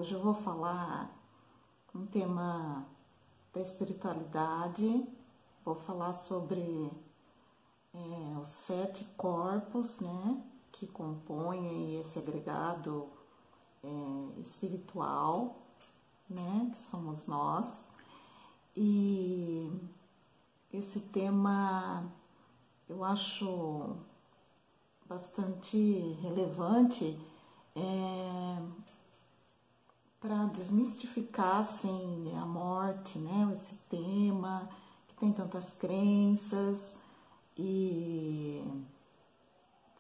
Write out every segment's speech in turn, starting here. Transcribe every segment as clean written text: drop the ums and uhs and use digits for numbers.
Hoje eu vou falar um tema da espiritualidade, vou falar sobre os 7 corpos, né, que compõem esse agregado espiritual, né, que somos nós. E esse tema eu acho bastante relevante para desmistificar assim, a morte, né? Esse tema que tem tantas crenças e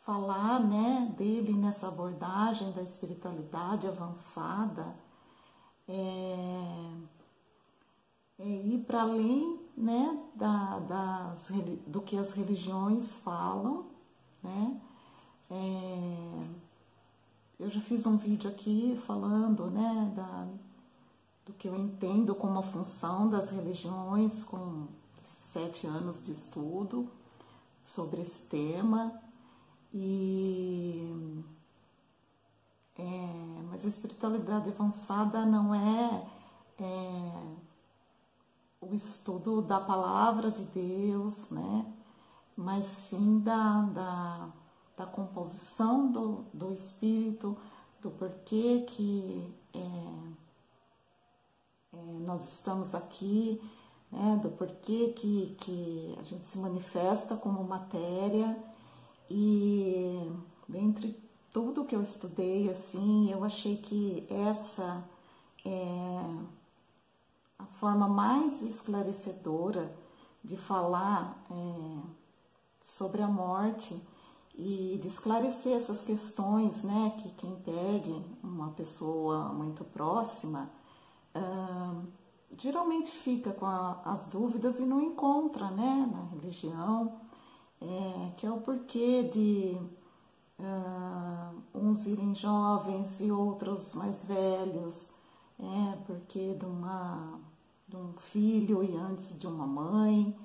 falar, né, dele nessa abordagem da espiritualidade avançada é ir para além, né, do que as religiões falam, né? Eu já fiz um vídeo aqui falando, né, do que eu entendo como a função das religiões, com 7 anos de estudo sobre esse tema. Mas a espiritualidade avançada não é o estudo da palavra de Deus, né, mas sim da composição do espírito, do porquê que nós estamos aqui, né, do porquê que a gente se manifesta como matéria. E dentre tudo que eu estudei, assim, eu achei que essa é a forma mais esclarecedora de falar sobre a morte e de esclarecer essas questões, né, que quem perde uma pessoa muito próxima geralmente fica com as dúvidas e não encontra, né, na religião, que é o porquê de uns irem jovens e outros mais velhos, porque de um filho e antes de uma mãe,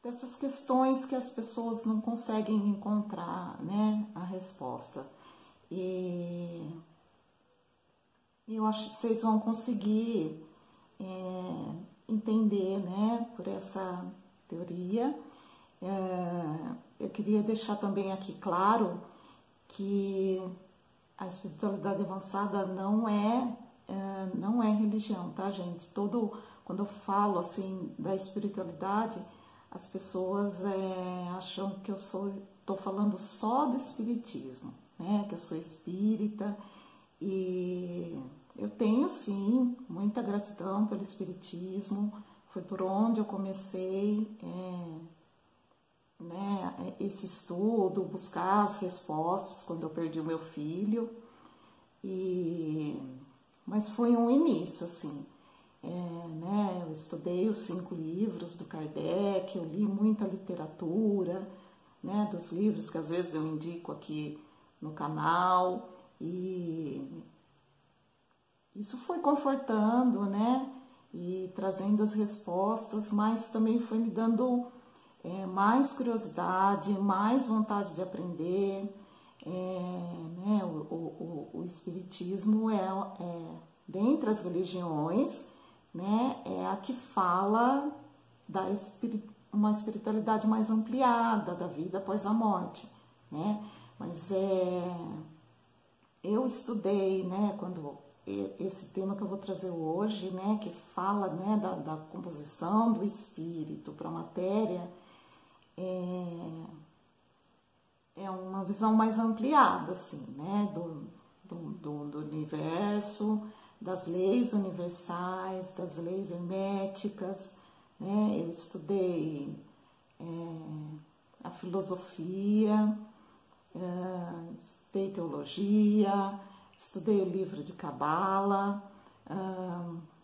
dessas questões que as pessoas não conseguem encontrar, né, a resposta. E eu acho que vocês vão conseguir entender, né, por essa teoria. Eu queria deixar também aqui claro que a espiritualidade avançada não é religião, tá, gente? Quando eu falo assim da espiritualidade, as pessoas acham que eu estou falando só do espiritismo, né? Que eu sou espírita, e eu tenho sim muita gratidão pelo espiritismo. Foi por onde eu comecei né, esse estudo, buscar as respostas quando eu perdi o meu filho. Mas foi um início, assim, né, eu estudei os 5 livros do Kardec, eu li muita literatura, né, dos livros que às vezes eu indico aqui no canal, e isso foi confortando, né, e trazendo as respostas, mas também foi me dando mais curiosidade, mais vontade de aprender. Né, o espiritismo dentre as religiões, né, é a que fala uma espiritualidade mais ampliada da vida após a morte, né? Mas eu estudei, né, quando esse tema que eu vou trazer hoje, né, que fala, né, da composição do espírito para a matéria, é uma visão mais ampliada, assim, né, do universo, das leis universais, das leis herméticas, né. Eu estudei a filosofia, estudei teologia, estudei o livro de Cabala,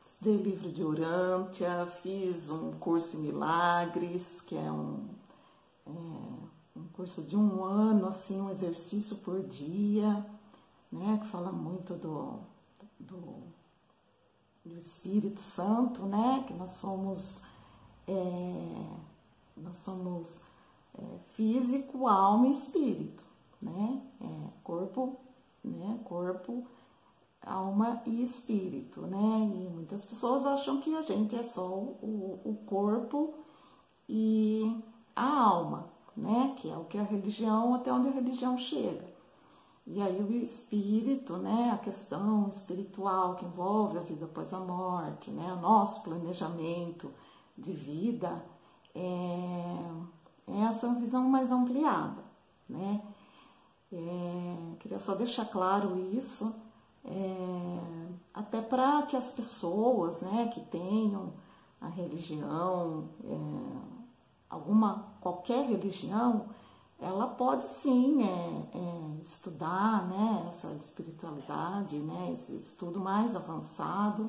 estudei o livro de Urântia, fiz um curso em Milagres, que é um curso de 1 ano, assim, um exercício por dia, né, que fala muito do Espírito Santo, né, que nós somos físico, alma e espírito, né, corpo alma e espírito, né? E muitas pessoas acham que a gente é só o corpo e a alma, né? Que é o que a religião, até onde a religião chega. E aí o espírito, né? A questão espiritual que envolve a vida após a morte, né? O nosso planejamento de vida é essa visão mais ampliada, né? Queria só deixar claro isso, até para que as pessoas, né, que tenham a religião, qualquer religião, ela pode sim estudar, né, essa espiritualidade, né, esse estudo mais avançado,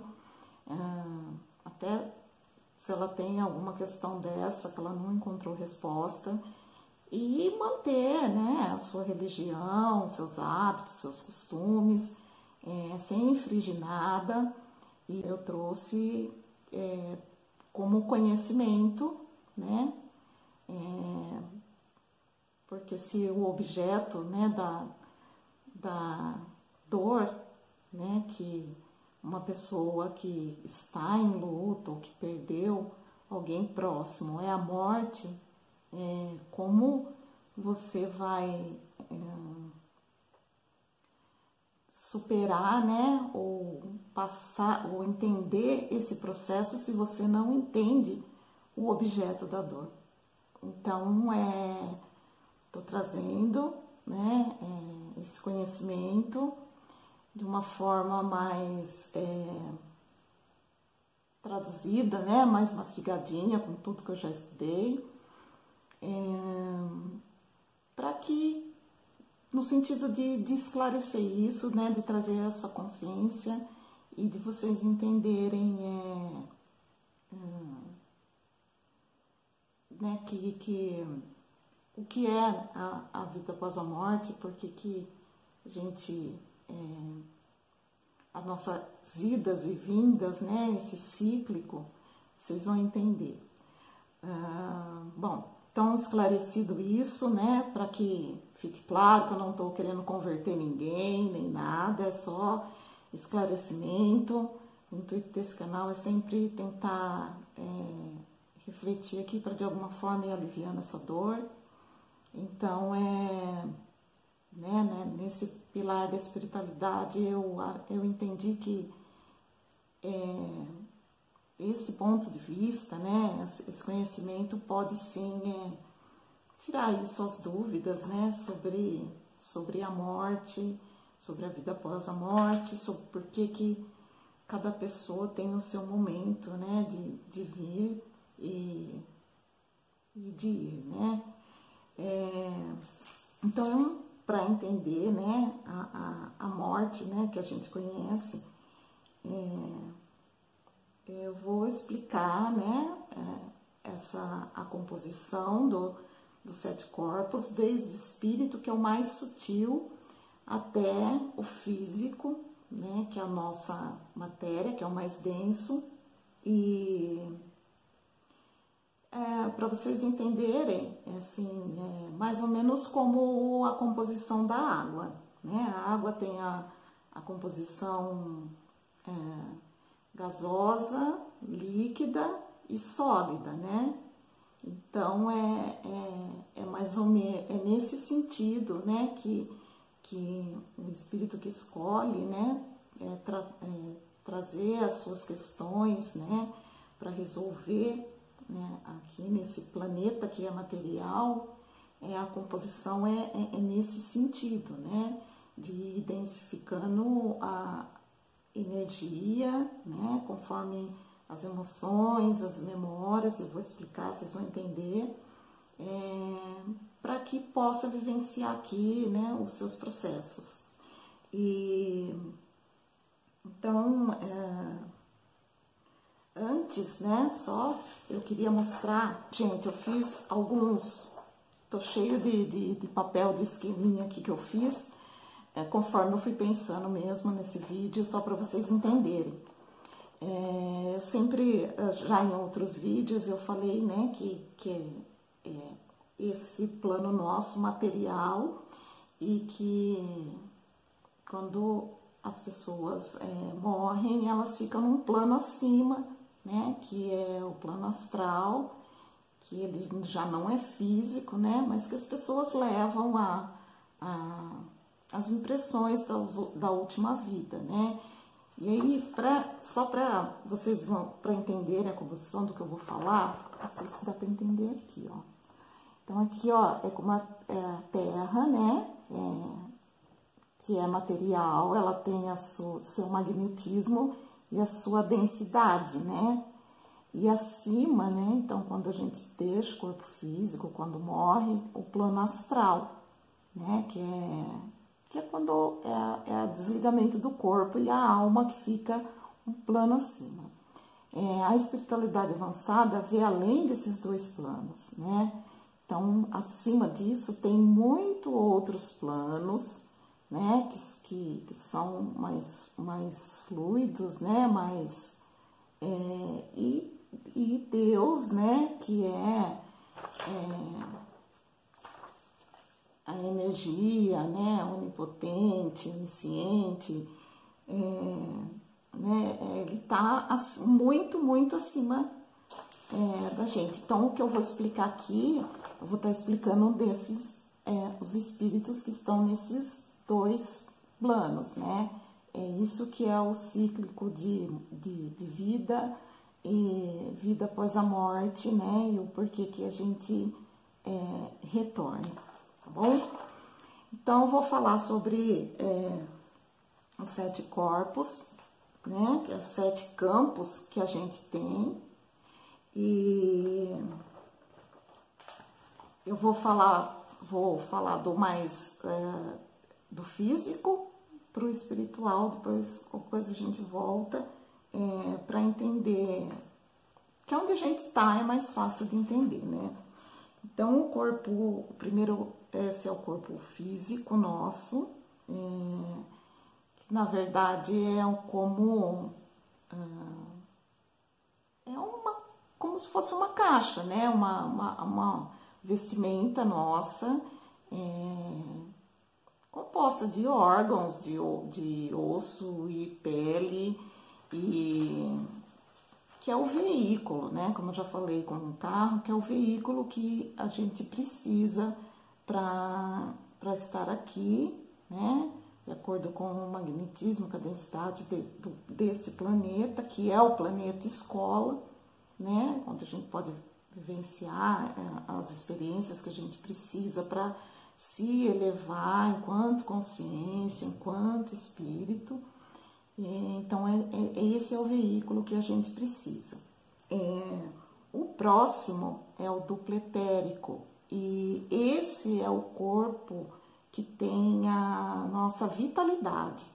até se ela tem alguma questão dessa que ela não encontrou resposta, e manter, né, a sua religião, seus hábitos, seus costumes, sem infringir nada. E eu trouxe como conhecimento, né, porque se o objeto, né, da dor, né, que uma pessoa que está em luto ou que perdeu alguém próximo é a morte, como você vai superar, né, ou passar, ou entender esse processo se você não entende o objeto da dor. Então, estou trazendo, né, esse conhecimento de uma forma mais traduzida, né, mais mastigadinha, com tudo que eu já estudei, para que, no sentido de esclarecer isso, né, de trazer essa consciência e de vocês entenderem né, o que é a vida após a morte, porque que a gente, as nossas idas e vindas, né, esse cíclico, vocês vão entender. Bom, então esclarecido isso, né, para que fique claro que eu não estou querendo converter ninguém, nem nada, é só esclarecimento. O intuito desse canal é sempre tentar refletir aqui para de alguma forma ir aliviando essa dor. Então, nesse pilar da espiritualidade, eu entendi que esse ponto de vista, né, esse conhecimento pode sim tirar aí suas dúvidas, né, sobre a morte, sobre a vida após a morte, sobre por que cada pessoa tem o seu momento, né, de vir e de ir, né. Então, para entender, né, a morte, né, que a gente conhece, eu vou explicar, né, a composição dos 7 corpos, desde o espírito, que é o mais sutil, até o físico, né, que é a nossa matéria, que é o mais denso, e para vocês entenderem, assim, mais ou menos como a composição da água, né? A água tem a composição gasosa, líquida e sólida, né? Então, mais ou menos, nesse sentido, né, que o espírito que escolhe, né, trazer as suas questões, né, para resolver, né, aqui nesse planeta que é material, a composição é nesse sentido, né, de ir densificando a energia, né, conforme as emoções, as memórias, eu vou explicar, vocês vão entender, para que possa vivenciar aqui, né, os seus processos. E então, antes, né, só eu queria mostrar, gente, eu fiz alguns, tô cheio de papel de esqueminha aqui que eu fiz, conforme eu fui pensando mesmo nesse vídeo, só para vocês entenderem. Eu sempre, já em outros vídeos, eu falei, né, que esse plano nosso material, e que quando as pessoas morrem, elas ficam num plano acima, né? Que é o plano astral, que ele já não é físico, né? Mas que as pessoas levam as impressões da última vida, né? E aí, só para vocês para entenderem a composição do que eu vou falar, não sei se dá para entender aqui, ó. Então, aqui, ó, é como a Terra, né? Que é material, ela tem seu magnetismo e a sua densidade, né? E acima, né? Então, quando a gente deixa o corpo físico, quando morre, o plano astral, né? Que é quando é o desligamento do corpo e a alma que fica um plano acima. A espiritualidade avançada vê além desses dois planos, né? Então, acima disso, tem muito outros planos, né? Que são mais fluidos, né? E Deus, né? Que é a energia, né, onipotente, onisciente, né, ele está muito, muito acima da gente. Então, o que eu vou explicar aqui, eu vou estar explicando desses, os espíritos que estão nesses dois planos, né? É isso que é o cíclico de vida e vida após a morte, né? E o porquê que a gente retorna. Tá bom? Então, eu vou falar sobre os 7 corpos, né? Que é os 7 campos que a gente tem. E eu vou falar do mais do físico para o espiritual, depois a gente volta para entender que onde a gente está é mais fácil de entender, né? Então, o primeiro, esse é o corpo físico nosso, que na verdade como se fosse uma caixa, né? Uma vestimenta nossa, composta de órgãos, de osso e pele, e que é o veículo, né? Como eu já falei com um carro, que é o veículo que a gente precisa para estar aqui, né? De acordo com o magnetismo, com a densidade deste planeta, que é o planeta escola, né? Onde a gente pode vivenciar as experiências que a gente precisa para se elevar enquanto consciência, enquanto espírito. Então, esse é o veículo que a gente precisa. O próximo é o duplo etérico, e esse é o corpo que tem a nossa vitalidade.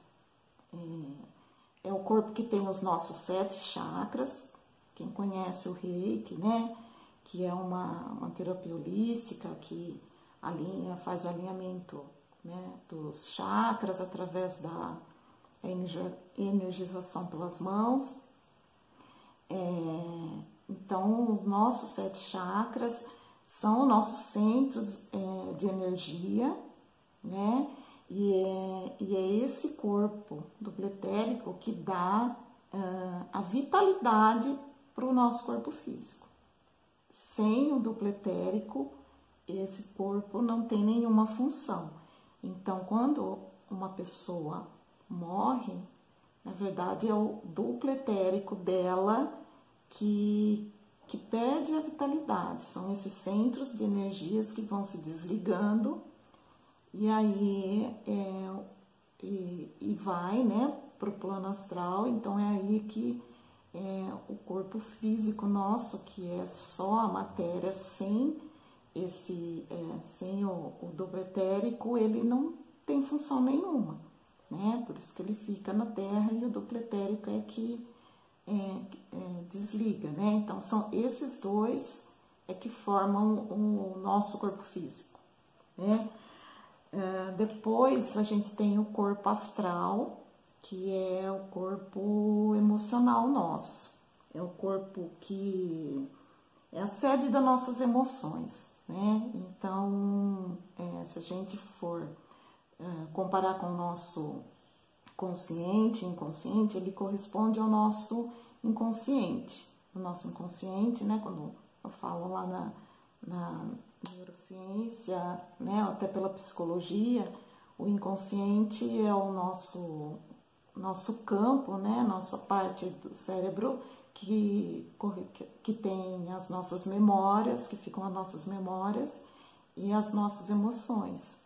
É o corpo que tem os nossos 7 chakras. Quem conhece o Reiki, né? Que é uma terapia holística que faz o alinhamento, né, dos chakras através da energização pelas mãos. Então, os nossos 7 chakras são nossos centros de energia, né? E é esse corpo duplo etérico que dá a vitalidade para o nosso corpo físico. Sem o duplo etérico, esse corpo não tem nenhuma função. Então, quando uma pessoa morre, na verdade é o duplo etérico dela que perde a vitalidade. São esses centros de energias que vão se desligando e aí vai, né, para o plano astral. Então é aí que o corpo físico nosso, que é só a matéria, sem o duplo etérico, ele não tem função nenhuma, né? Por isso que ele fica na Terra, e o duplo etérico é que desliga, né? Então, são esses dois que formam o nosso corpo físico, né? Depois, a gente tem o corpo astral, que é o corpo emocional nosso. É o corpo que é a sede das nossas emoções, né? Então, se a gente for comparar com consciente, inconsciente, ele corresponde ao nosso inconsciente. O nosso inconsciente, né, quando eu falo lá na neurociência, né, até pela psicologia, o inconsciente é o nosso campo, né, nossa parte do cérebro que tem as nossas memórias, que ficam as nossas memórias e as nossas emoções,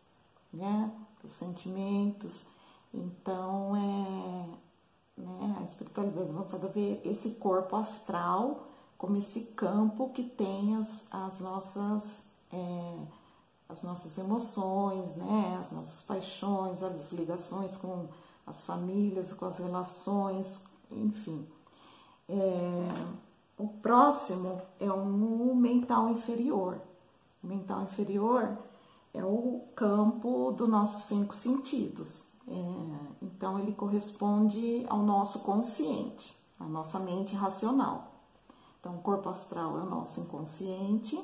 né, os sentimentos. Então, né, a espiritualidade avançada vê esse corpo astral como esse campo que tem as nossas emoções, né, as nossas paixões, as ligações com as famílias, com as relações, enfim. O próximo é o mental inferior. O mental inferior é o campo dos nossos 5 sentidos. Então, ele corresponde ao nosso consciente, à nossa mente racional. Então, o corpo astral é o nosso inconsciente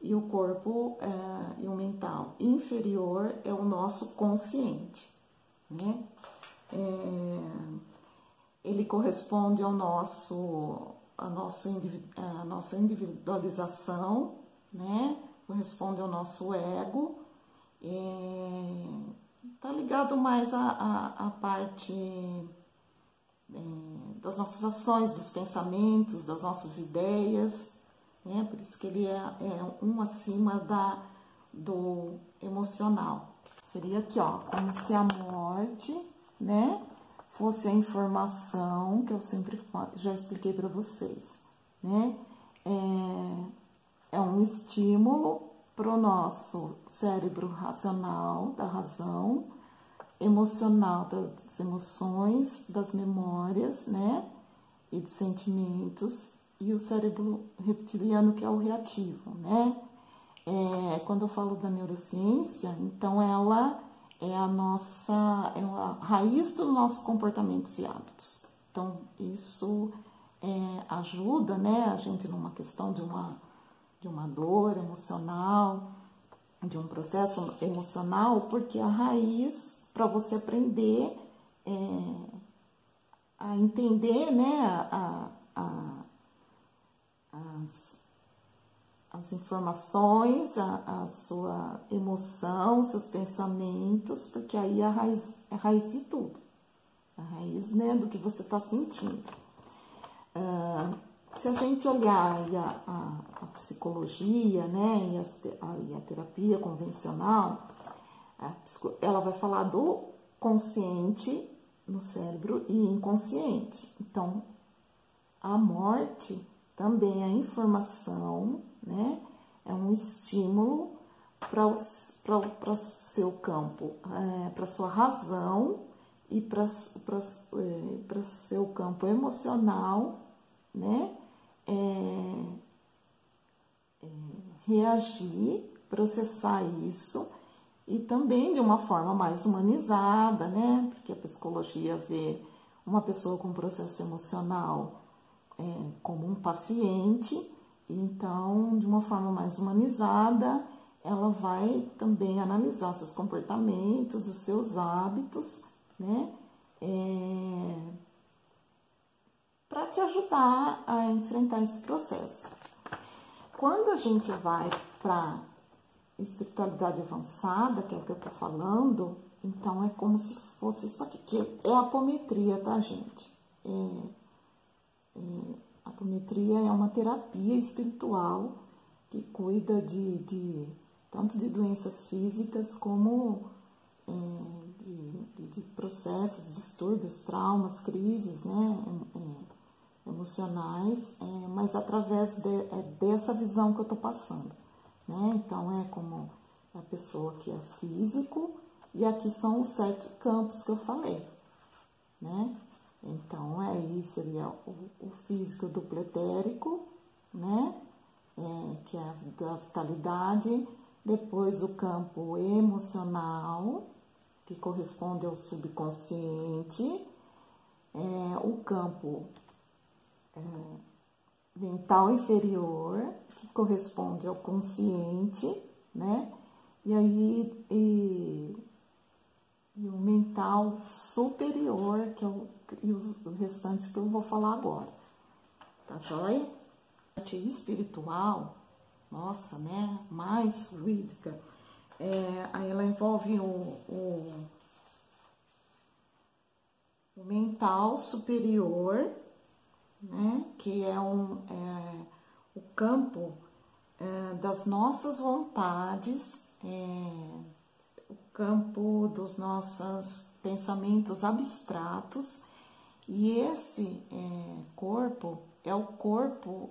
e o corpo e o mental inferior é o nosso consciente, né? Ele corresponde à nossa individualização, né? Corresponde ao nosso ego. Tá ligado mais à parte das nossas ações, dos pensamentos, das nossas ideias, né? Por isso que ele é um acima do emocional. Seria aqui, ó, como se a morte, né, fosse a informação que eu sempre já expliquei para vocês, né? É um estímulo para o nosso cérebro racional, da razão, emocional, das emoções, das memórias, né? E dos sentimentos, e o cérebro reptiliano, que é o reativo, né? Quando eu falo da neurociência, então ela é a raiz dos nossos comportamentos e hábitos. Então, isso ajuda, né, a gente numa questão de uma dor emocional, de um processo emocional, porque a raiz para você aprender a entender, né, as informações, a sua emoção, seus pensamentos, porque aí é a raiz de tudo, a raiz, né, do que você está sentindo. Se a gente olhar a psicologia, né, e a terapia convencional, ela vai falar do consciente no cérebro e inconsciente. Então, a morte também é informação, né, é um estímulo para o seu campo, para a sua razão e para o seu campo emocional, né, reagir, processar isso, e também de uma forma mais humanizada, né, porque a psicologia vê uma pessoa com processo emocional como um paciente, então, de uma forma mais humanizada, ela vai também analisar seus comportamentos, os seus hábitos, né, para te ajudar a enfrentar esse processo. Quando a gente vai para espiritualidade avançada, que é o que eu tô falando, então é como se fosse isso aqui, que é a apometria, tá, gente? A apometria é uma terapia espiritual que cuida tanto de doenças físicas como de processos, distúrbios, traumas, crises, né, emocionais, mas através dessa visão que eu tô passando, né? Então, é como a pessoa que é físico, e aqui são os 7 campos que eu falei, né? Então, aí seria o físico duplo etérico, né? Que é a da vitalidade. Depois, o campo emocional, que corresponde ao subconsciente. O campo mental inferior, que corresponde ao consciente, né? E aí, e o mental superior, e os restantes que eu vou falar agora. Tá joia? A parte espiritual, nossa, né? Mais fluídica. Aí ela envolve o mental superior, né? Que é o campo das nossas vontades, o campo dos nossos pensamentos abstratos, e esse corpo é o corpo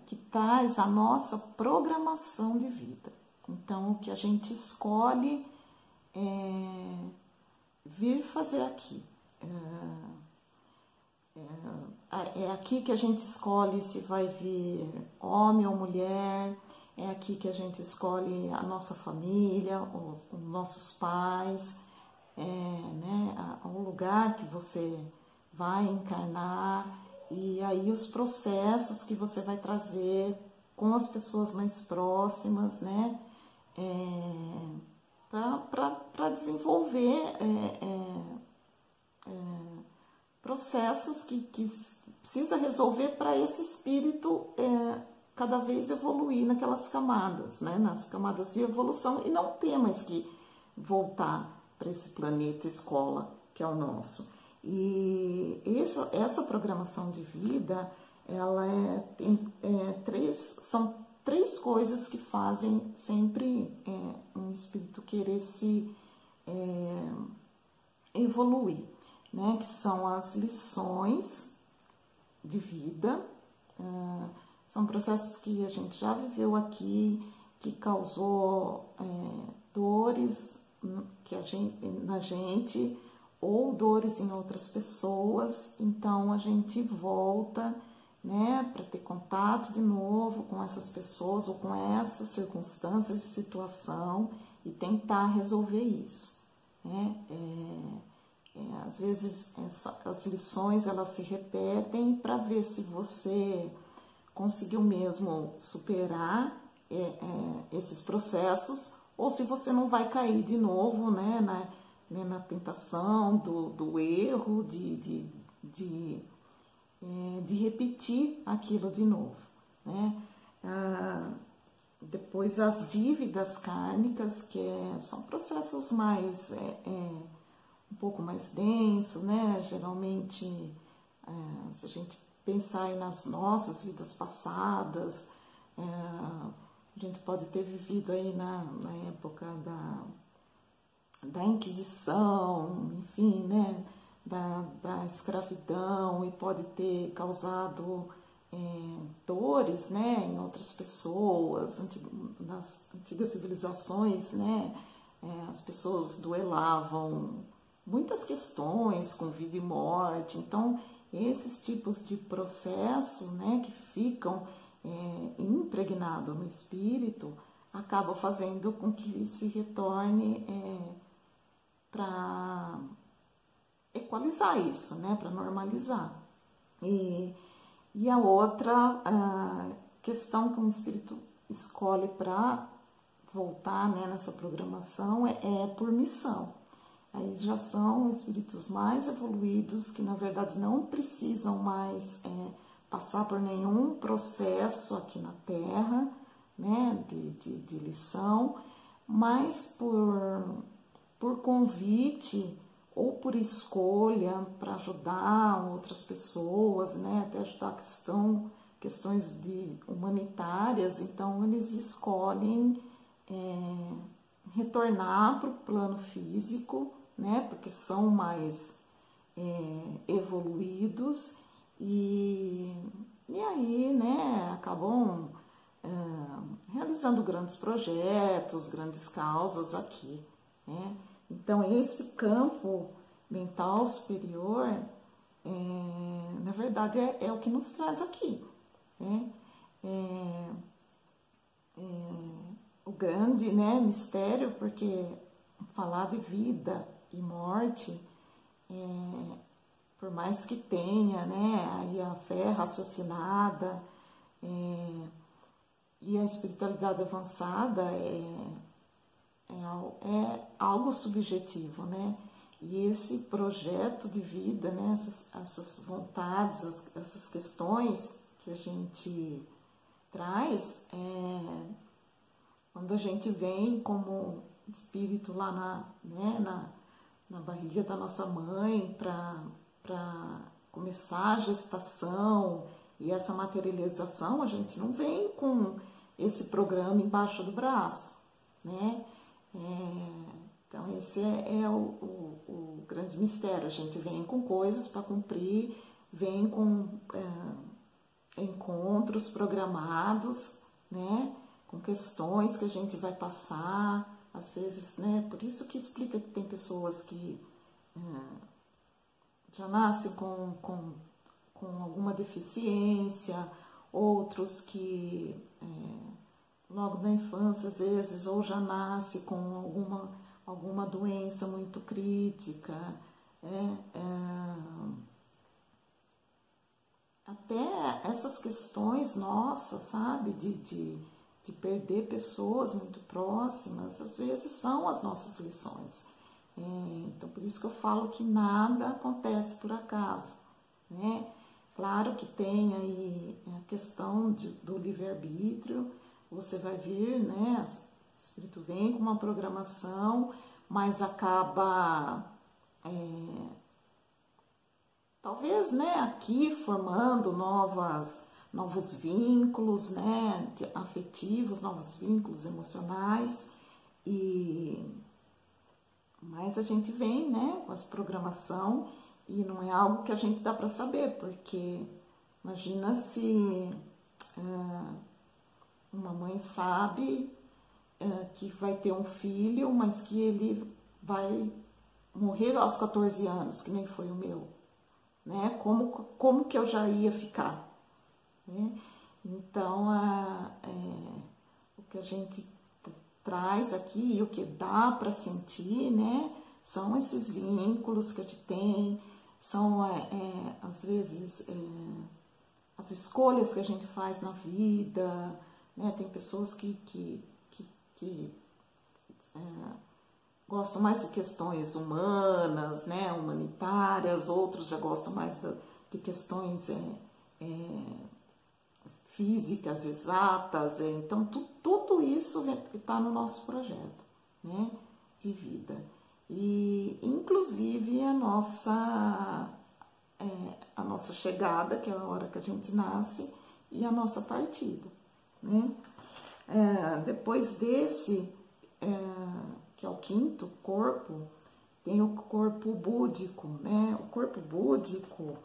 que traz a nossa programação de vida. Então, o que a gente escolhe vir fazer aqui. É aqui que a gente escolhe se vai vir homem ou mulher, é aqui que a gente escolhe a nossa família, os nossos pais, né, o lugar que você vai encarnar, e aí os processos que você vai trazer com as pessoas mais próximas, né, para desenvolver processos que precisa resolver para esse espírito cada vez evoluir naquelas camadas, né? Nas camadas de evolução, e não ter mais que voltar para esse planeta escola que é o nosso. E essa programação de vida, ela são três coisas que fazem sempre um espírito querer se evoluir, né? Que são as lições de vida, são processos que a gente já viveu aqui, que causou dores na gente, ou dores em outras pessoas. Então a gente volta, né, para ter contato de novo com essas pessoas ou com essas circunstâncias e situação, e tentar resolver isso, né? Às vezes as lições elas se repetem para ver se você conseguiu mesmo superar esses processos, ou se você não vai cair de novo, né, na tentação do erro, de repetir aquilo de novo, né? Depois as dívidas kármicas, que são processos mais um pouco mais denso, né? Geralmente, se a gente pensar aí nas nossas vidas passadas, a gente pode ter vivido aí na época da Inquisição, enfim, né? Da escravidão, e pode ter causado dores, né? Em outras pessoas, nas antigas civilizações, né? As pessoas duelavam muitas questões com vida e morte. Então, esses tipos de processo, né, que ficam impregnados no espírito, acabam fazendo com que se retorne para equalizar isso, né, para normalizar. E a outra questão que o espírito escolhe para voltar, né, nessa programação é por missão. Aí já são espíritos mais evoluídos, que na verdade não precisam mais passar por nenhum processo aqui na Terra, né, de lição, mas por convite ou por escolha para ajudar outras pessoas, né, até ajudar questões humanitárias. Então eles escolhem retornar para o plano físico, né, porque são mais evoluídos, e aí, né, acabam realizando grandes projetos, grandes causas aqui, né. Então esse campo mental superior, na verdade, é o que nos traz aqui, né. O grande, né, mistério, porque falar de vida e morte, por mais que tenha, né, aí a fé raciocinada e a espiritualidade avançada, é algo subjetivo, né? E esse projeto de vida, né? Essas vontades, essas questões que a gente traz, quando a gente vem como espírito lá na barriga da nossa mãe para começar a gestação e essa materialização, a gente não vem com esse programa embaixo do braço, né? Então esse é o grande mistério. A gente vem com coisas para cumprir, vem com encontros programados, né? Com questões que a gente vai passar, às vezes, né? Por isso que explica que tem pessoas que já nascem com alguma deficiência, outros que logo na infância, às vezes, ou já nasce com alguma doença muito crítica, até essas questões nossas, sabe, de perder pessoas muito próximas, às vezes são as nossas lições. Então, por isso que eu falo que nada acontece por acaso, né? Claro que tem aí a questão do livre-arbítrio, você vai vir, né? O espírito vem com uma programação, mas acaba, talvez, né, aqui formando novos vínculos, né, afetivos, novos vínculos emocionais, mas a gente vem, né, com essa programação e não é algo que a gente dá para saber, porque imagina se uma mãe sabe que vai ter um filho, mas que ele vai morrer aos 14 anos, que nem foi o meu, né? Como que eu já ia ficar, né? Então, o que a gente traz aqui e o que dá para sentir, né? São esses vínculos que a gente tem, são, às vezes, as escolhas que a gente faz na vida, né? Tem pessoas que gostam mais de questões humanas, né? Humanitárias, outros já gostam mais de questões físicas, exatas. Então, tudo isso está no nosso projeto, né? De vida. E, inclusive, a nossa chegada, que é a hora que a gente nasce, e a nossa partida, né? Depois desse, que é o quinto corpo, tem o corpo búdico, né? O corpo búdico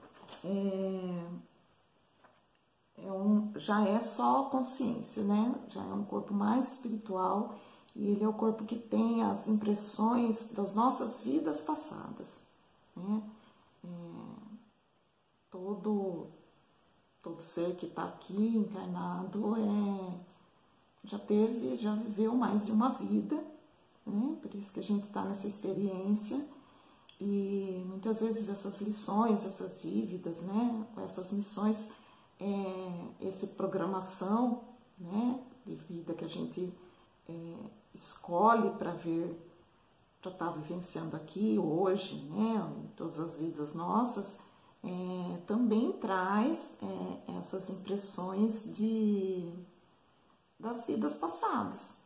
já é só consciência, né? Já é um corpo mais espiritual e ele é o corpo que tem as impressões das nossas vidas passadas, né? Todo ser que está aqui encarnado já viveu mais de uma vida, né? Por isso que a gente está nessa experiência e muitas vezes essas lições, essas dívidas, né? Essas missões, essa programação, né? De vida que a gente escolhe para estar vivenciando aqui hoje, né? Em todas as vidas nossas, também traz essas impressões das vidas passadas,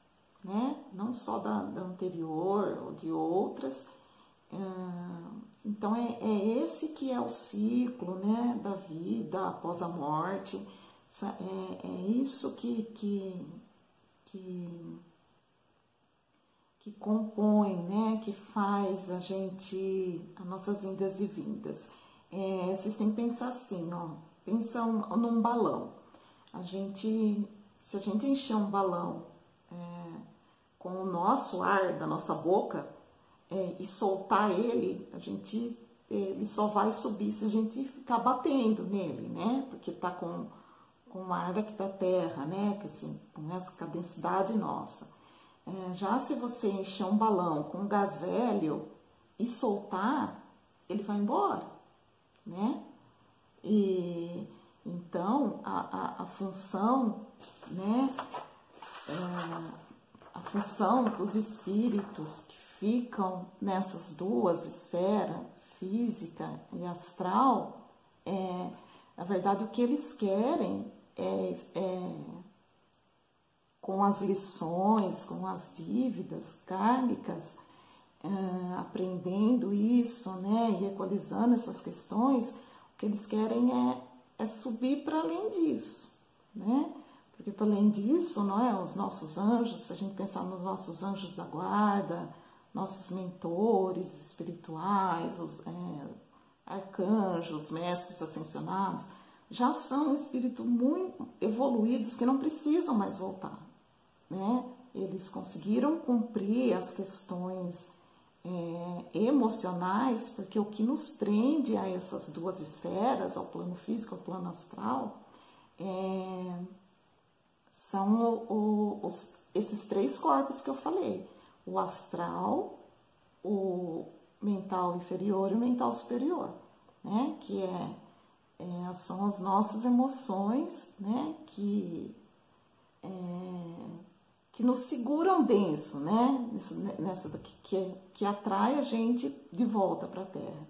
né? Não só da anterior ou de outras. Então esse que é o ciclo, né, da vida após a morte. É isso que compõe, né, que faz as nossas indas e vindas. Vocês têm que pensar assim, ó, pensa num balão. Se a gente encher um balão com o nosso ar da nossa boca e soltar ele, ele só vai subir se a gente ficar batendo nele, né? Porque tá com o ar aqui da terra, né? Que, assim, com a densidade nossa. Já se você encher um balão com gás hélio e soltar, ele vai embora, né? E então a função, né? A a função dos espíritos que ficam nessas duas esferas, física e astral, na verdade, o que eles querem com as lições, com as dívidas kármicas, aprendendo isso, né, e equalizando essas questões, o que eles querem é subir para além disso, né? Porque para além disso, não é, os nossos anjos, se a gente pensar nos nossos anjos da guarda, nossos mentores espirituais, os arcanjos, mestres ascensionados, já são espíritos muito evoluídos que não precisam mais voltar, né? Eles conseguiram cumprir as questões emocionais, porque o que nos prende a essas duas esferas, ao plano físico, ao plano astral, são esses três corpos que eu falei: o astral, o mental inferior e o mental superior, né? Que são as nossas emoções, né? Que nos seguram denso, né? Nessa daqui, que atrai a gente de volta para a Terra.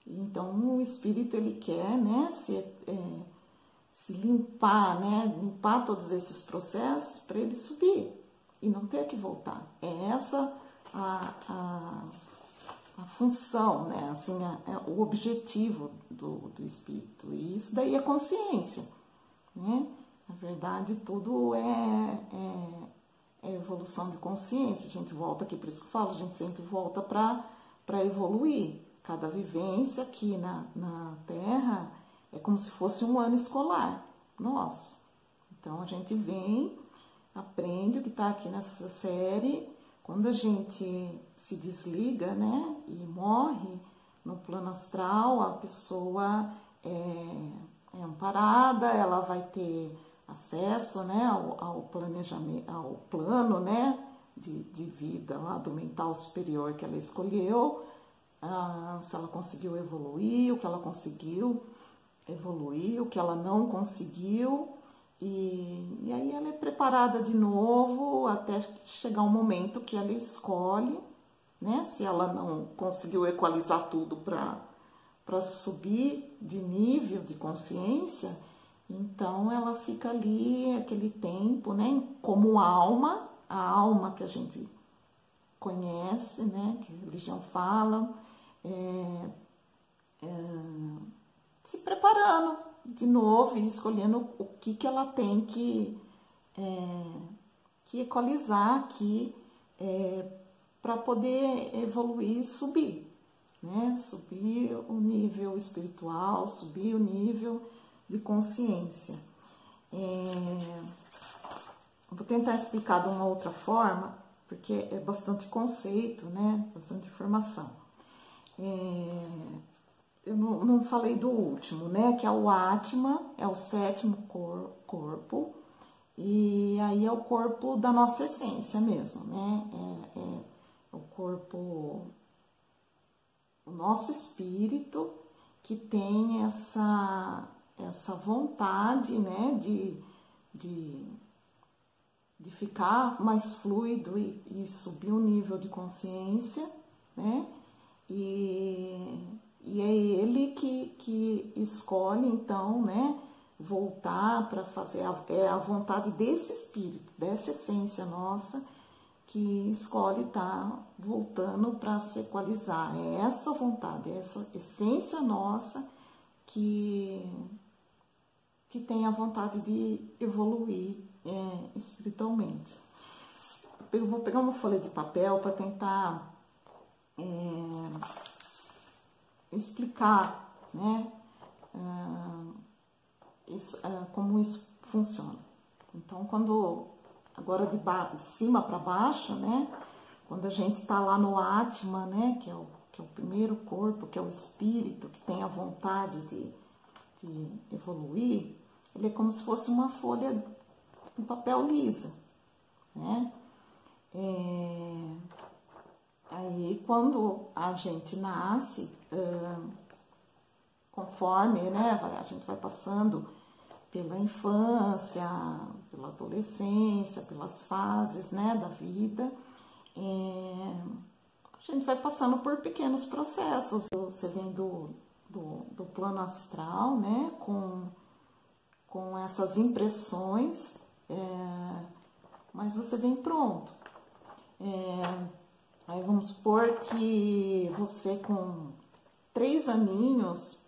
Então, o espírito, ele quer, né, se limpar, né? Limpar todos esses processos para ele subir e não ter que voltar. É essa a função, né? Assim, o objetivo do espírito. E isso daí é consciência, né? Na verdade, tudo é evolução de consciência. A gente volta aqui, por isso que eu falo, a gente sempre volta para evoluir. Cada vivência aqui na Terra é como se fosse um ano escolar nosso. Então, a gente vem, aprende o que está aqui nessa série. Quando a gente se desliga, né, e morre no plano astral, a pessoa é amparada, ela vai ter acesso, né, ao planejamento, ao plano, né, de vida lá do mental superior que ela escolheu, se ela conseguiu evoluir, o que ela conseguiu evoluir, o que ela não conseguiu, e aí ela é preparada de novo até chegar um momento que ela escolhe, né, se ela não conseguiu equalizar tudo para subir de nível de consciência. Então, ela fica ali aquele tempo, né, como alma, a alma que a gente conhece, né, que a religião fala, se preparando de novo e escolhendo o que ela tem que equalizar aqui para poder evoluir e subir, né, subir o nível espiritual, subir o nível de consciência. Vou tentar explicar de uma outra forma, porque é bastante conceito, né? Bastante informação. Eu não falei do último, né? Que é o Atma, é o sétimo corpo, e aí é o corpo da nossa essência mesmo, né? É o corpo, o nosso espírito, que tem essa vontade, né, de ficar mais fluido e subir o nível de consciência, né, e é ele que escolhe, então, né, voltar para fazer, a vontade desse espírito, dessa essência nossa, que escolhe estar voltando para se equalizar. É essa vontade, é essa essência nossa que tem a vontade de evoluir espiritualmente. Eu vou pegar uma folha de papel para tentar explicar, né, como isso funciona. Então, agora de cima para baixo, né, quando a gente está lá no Atma, né, que é o primeiro corpo, que é o espírito, que tem a vontade de evoluir, ele é como se fosse uma folha de papel lisa, né? Aí, quando a gente nasce, conforme, né, a gente vai passando pela infância, pela adolescência, pelas fases, né, da vida, a gente vai passando por pequenos processos. Você vem do plano astral, né, com essas impressões, mas você vem pronto. Aí vamos supor que você com 3 aninhos,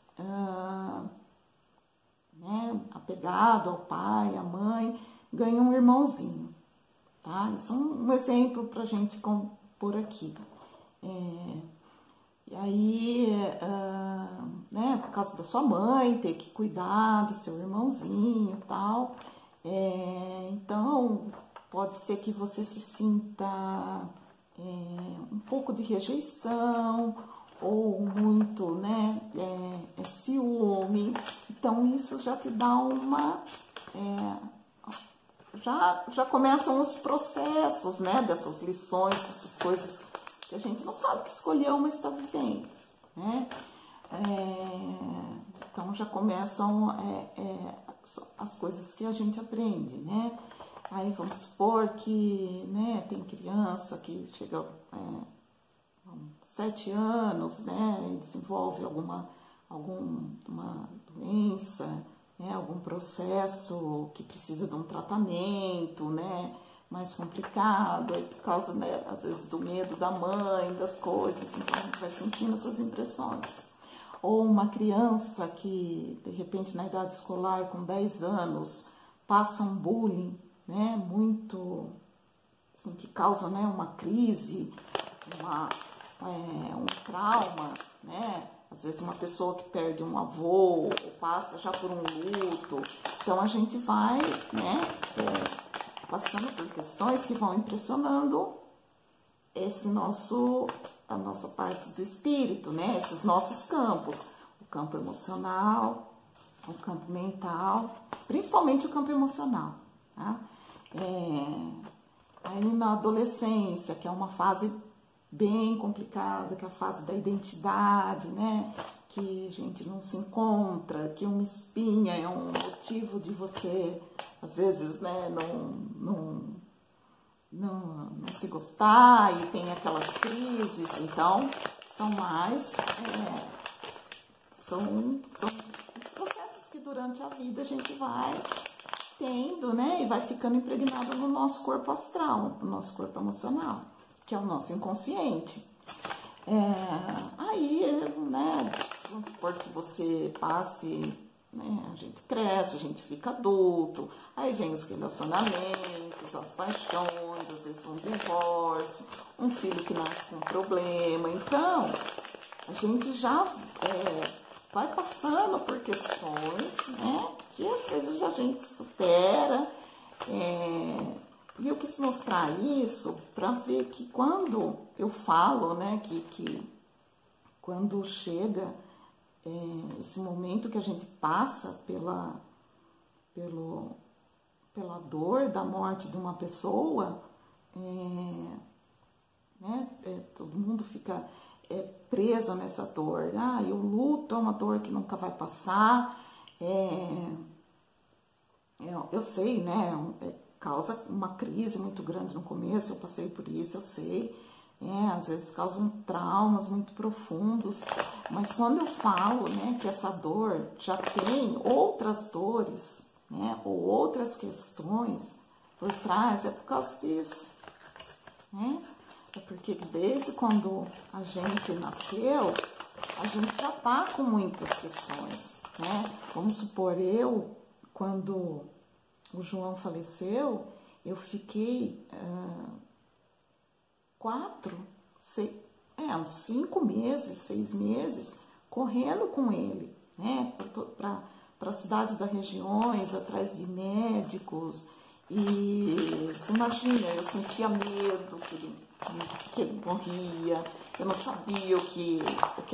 né, apegado ao pai, à mãe, ganha um irmãozinho, tá? Isso é um exemplo pra gente pôr aqui. E aí, né, por causa da sua mãe, ter que cuidar do seu irmãozinho e tal, então pode ser que você se sinta um pouco de rejeição, ou muito, né, ciúme. Então isso já te dá uma... já começam os processos, né, dessas lições, dessas coisas que a gente não sabe que escolheu, mas está vivendo, né? Então já começam as coisas que a gente aprende, né? Aí vamos supor que, né, tem criança que chega 7 anos, né, e desenvolve alguma doença, né, algum processo que precisa de um tratamento, né, mais complicado, aí por causa, né, às vezes do medo da mãe, das coisas, então a gente vai sentindo essas impressões. Ou uma criança que, de repente, na idade escolar, com 10 anos, passa um bullying, né, muito, assim, que causa, né, uma crise, um trauma, né, às vezes uma pessoa que perde um avô, ou passa já por um luto, então a gente vai, né, passando por questões que vão impressionando a nossa parte do espírito, né, esses nossos campos, o campo emocional, o campo mental, principalmente o campo emocional, tá? Aí na adolescência, que é uma fase bem complicada, que é a fase da identidade, né? Que a gente não se encontra, que uma espinha é um motivo de você, às vezes, né, não se gostar e tem aquelas crises. Então, são os processos que durante a vida a gente vai tendo, né, e vai ficando impregnado no nosso corpo astral, no nosso corpo emocional, que é o nosso inconsciente. Aí, né, vamos supor que você passe, né, a gente cresce, a gente fica adulto, aí vem os relacionamentos, as paixões, às vezes um divórcio, um filho que nasce com um problema. Então, a gente já vai passando por questões, né, que às vezes a gente supera. E eu quis mostrar isso para ver que quando eu falo, né, que quando chega esse momento que a gente passa pela dor da morte de uma pessoa, né, todo mundo fica preso nessa dor. E o luto é uma dor que nunca vai passar. Eu sei, né, causa uma crise muito grande no começo, eu passei por isso, eu sei. Às vezes causam traumas muito profundos, mas quando eu falo, né, que essa dor já tem outras dores, né, ou outras questões por trás, é por causa disso, né? É porque desde quando a gente nasceu, a gente já tá com muitas questões, né? Vamos supor, quando o João faleceu, eu fiquei uns 5 meses, 6 meses, correndo com ele, né, para cidades das regiões, atrás de médicos. E se imagina, eu sentia medo que ele morria, eu não sabia o que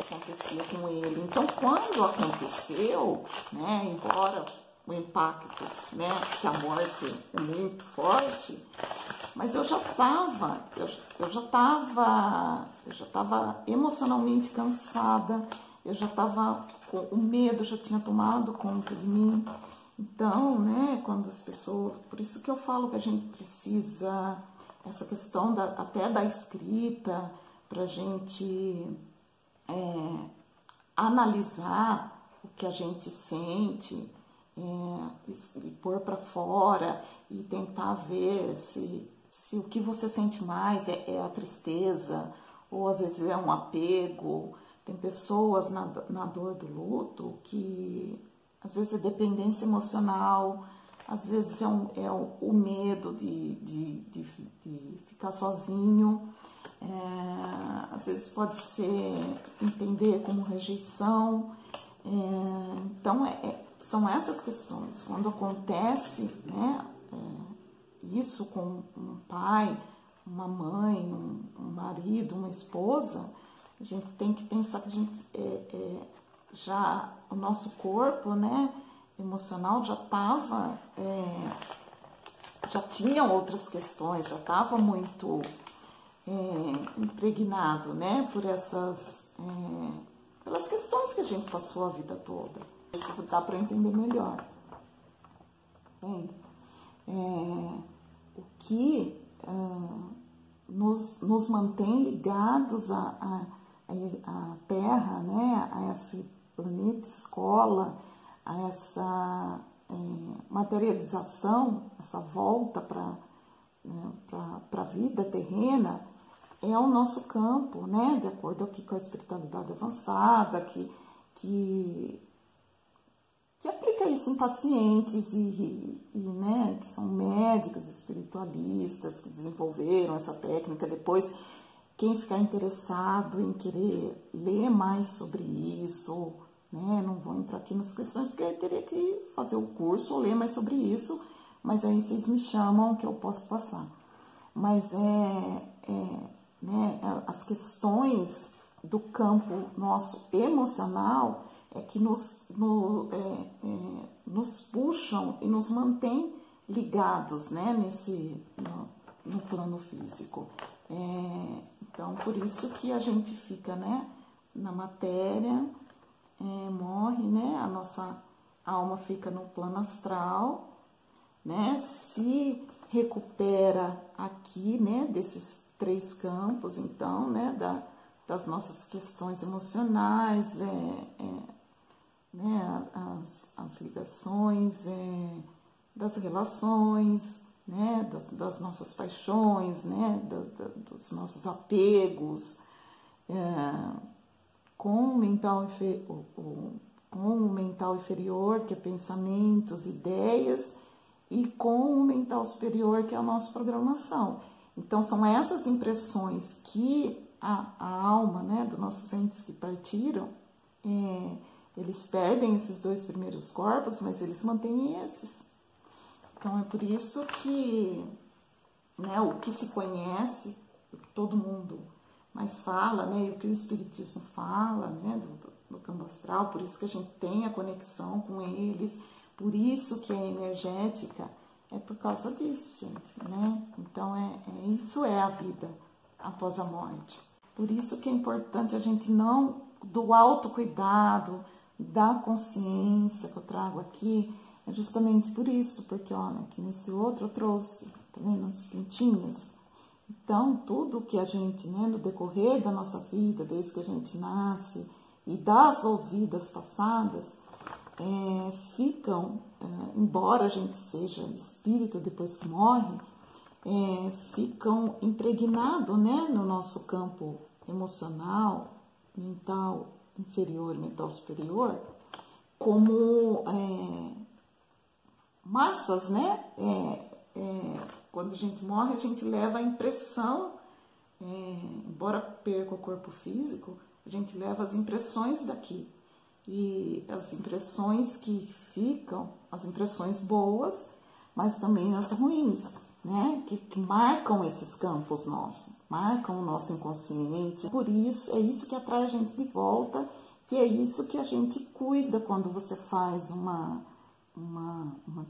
acontecia com ele. Então, quando aconteceu, né, embora o impacto, né, que a morte é muito forte, mas eu já estava emocionalmente cansada, eu já estava com o medo, já tinha tomado conta de mim. Então, né, quando as pessoas... Por isso que eu falo que a gente precisa, essa questão até da escrita, para a gente analisar o que a gente sente, e pôr para fora e tentar ver se o que você sente mais é a tristeza, ou às vezes é um apego. Tem pessoas na dor do luto que às vezes é dependência emocional, às vezes é o medo de ficar sozinho, às vezes pode ser entender como rejeição. Então, são essas questões. Quando acontece, né, isso com um pai, uma mãe, um marido, uma esposa, a gente tem que pensar que a gente já o nosso corpo, né, emocional já estava, já tinha outras questões, já estava muito impregnado, né, por pelas questões que a gente passou a vida toda. Isso dá para entender melhor. Entende? O que nos mantém ligados à Terra, né, a esse planeta escola, a essa materialização, essa volta para a vida terrena, é o nosso campo, né, de acordo aqui com a espiritualidade avançada, que aplica isso em pacientes né, que são médicos, espiritualistas, que desenvolveram essa técnica. Depois, quem ficar interessado em querer ler mais sobre isso, né, não vou entrar aqui nas questões, porque eu teria que fazer o curso ou ler mais sobre isso, mas aí vocês me chamam que eu posso passar. Mas né, as questões do campo nosso emocional que nos puxam e nos mantém ligados, né, no plano físico. Então, por isso que a gente fica, né, na matéria, morre, né, a nossa alma fica no plano astral, né, se recupera aqui, né, desses 3 campos, então, né, das nossas questões emocionais, né, as ligações, das relações, né, das nossas paixões, né, dos nossos apegos, com o mental inferior, que é pensamentos, ideias, e com o mental superior, que é a nossa programação. Então, são essas impressões que a alma, né, dos nossos entes que partiram, eles perdem esses 2 primeiros corpos, mas eles mantêm esses. Então, é por isso que, né, o que se conhece, o que todo mundo mais fala, né, e o que o Espiritismo fala, né, do campo astral, por isso que a gente tem a conexão com eles, por isso que é energética, é por causa disso, gente, né? Então, isso é a vida após a morte. Por isso que é importante a gente não, do autocuidado, da consciência que eu trago aqui, é justamente por isso, porque, olha, aqui nesse outro eu trouxe, tá vendo, as pintinhas. Então, tudo que a gente, né, no decorrer da nossa vida, desde que a gente nasce, e das vidas passadas, ficam, embora a gente seja espírito depois que morre, ficam impregnados, né, no nosso campo emocional, mental inferior, mental superior, como massas, né? Quando a gente morre, a gente leva a impressão, embora perca o corpo físico, a gente leva as impressões daqui. E as impressões que ficam, as impressões boas, mas também as ruins, né? Que marcam esses campos nossos, marcam o nosso inconsciente. Por isso, é isso que atrai a gente de volta, e é isso que a gente cuida quando você faz uma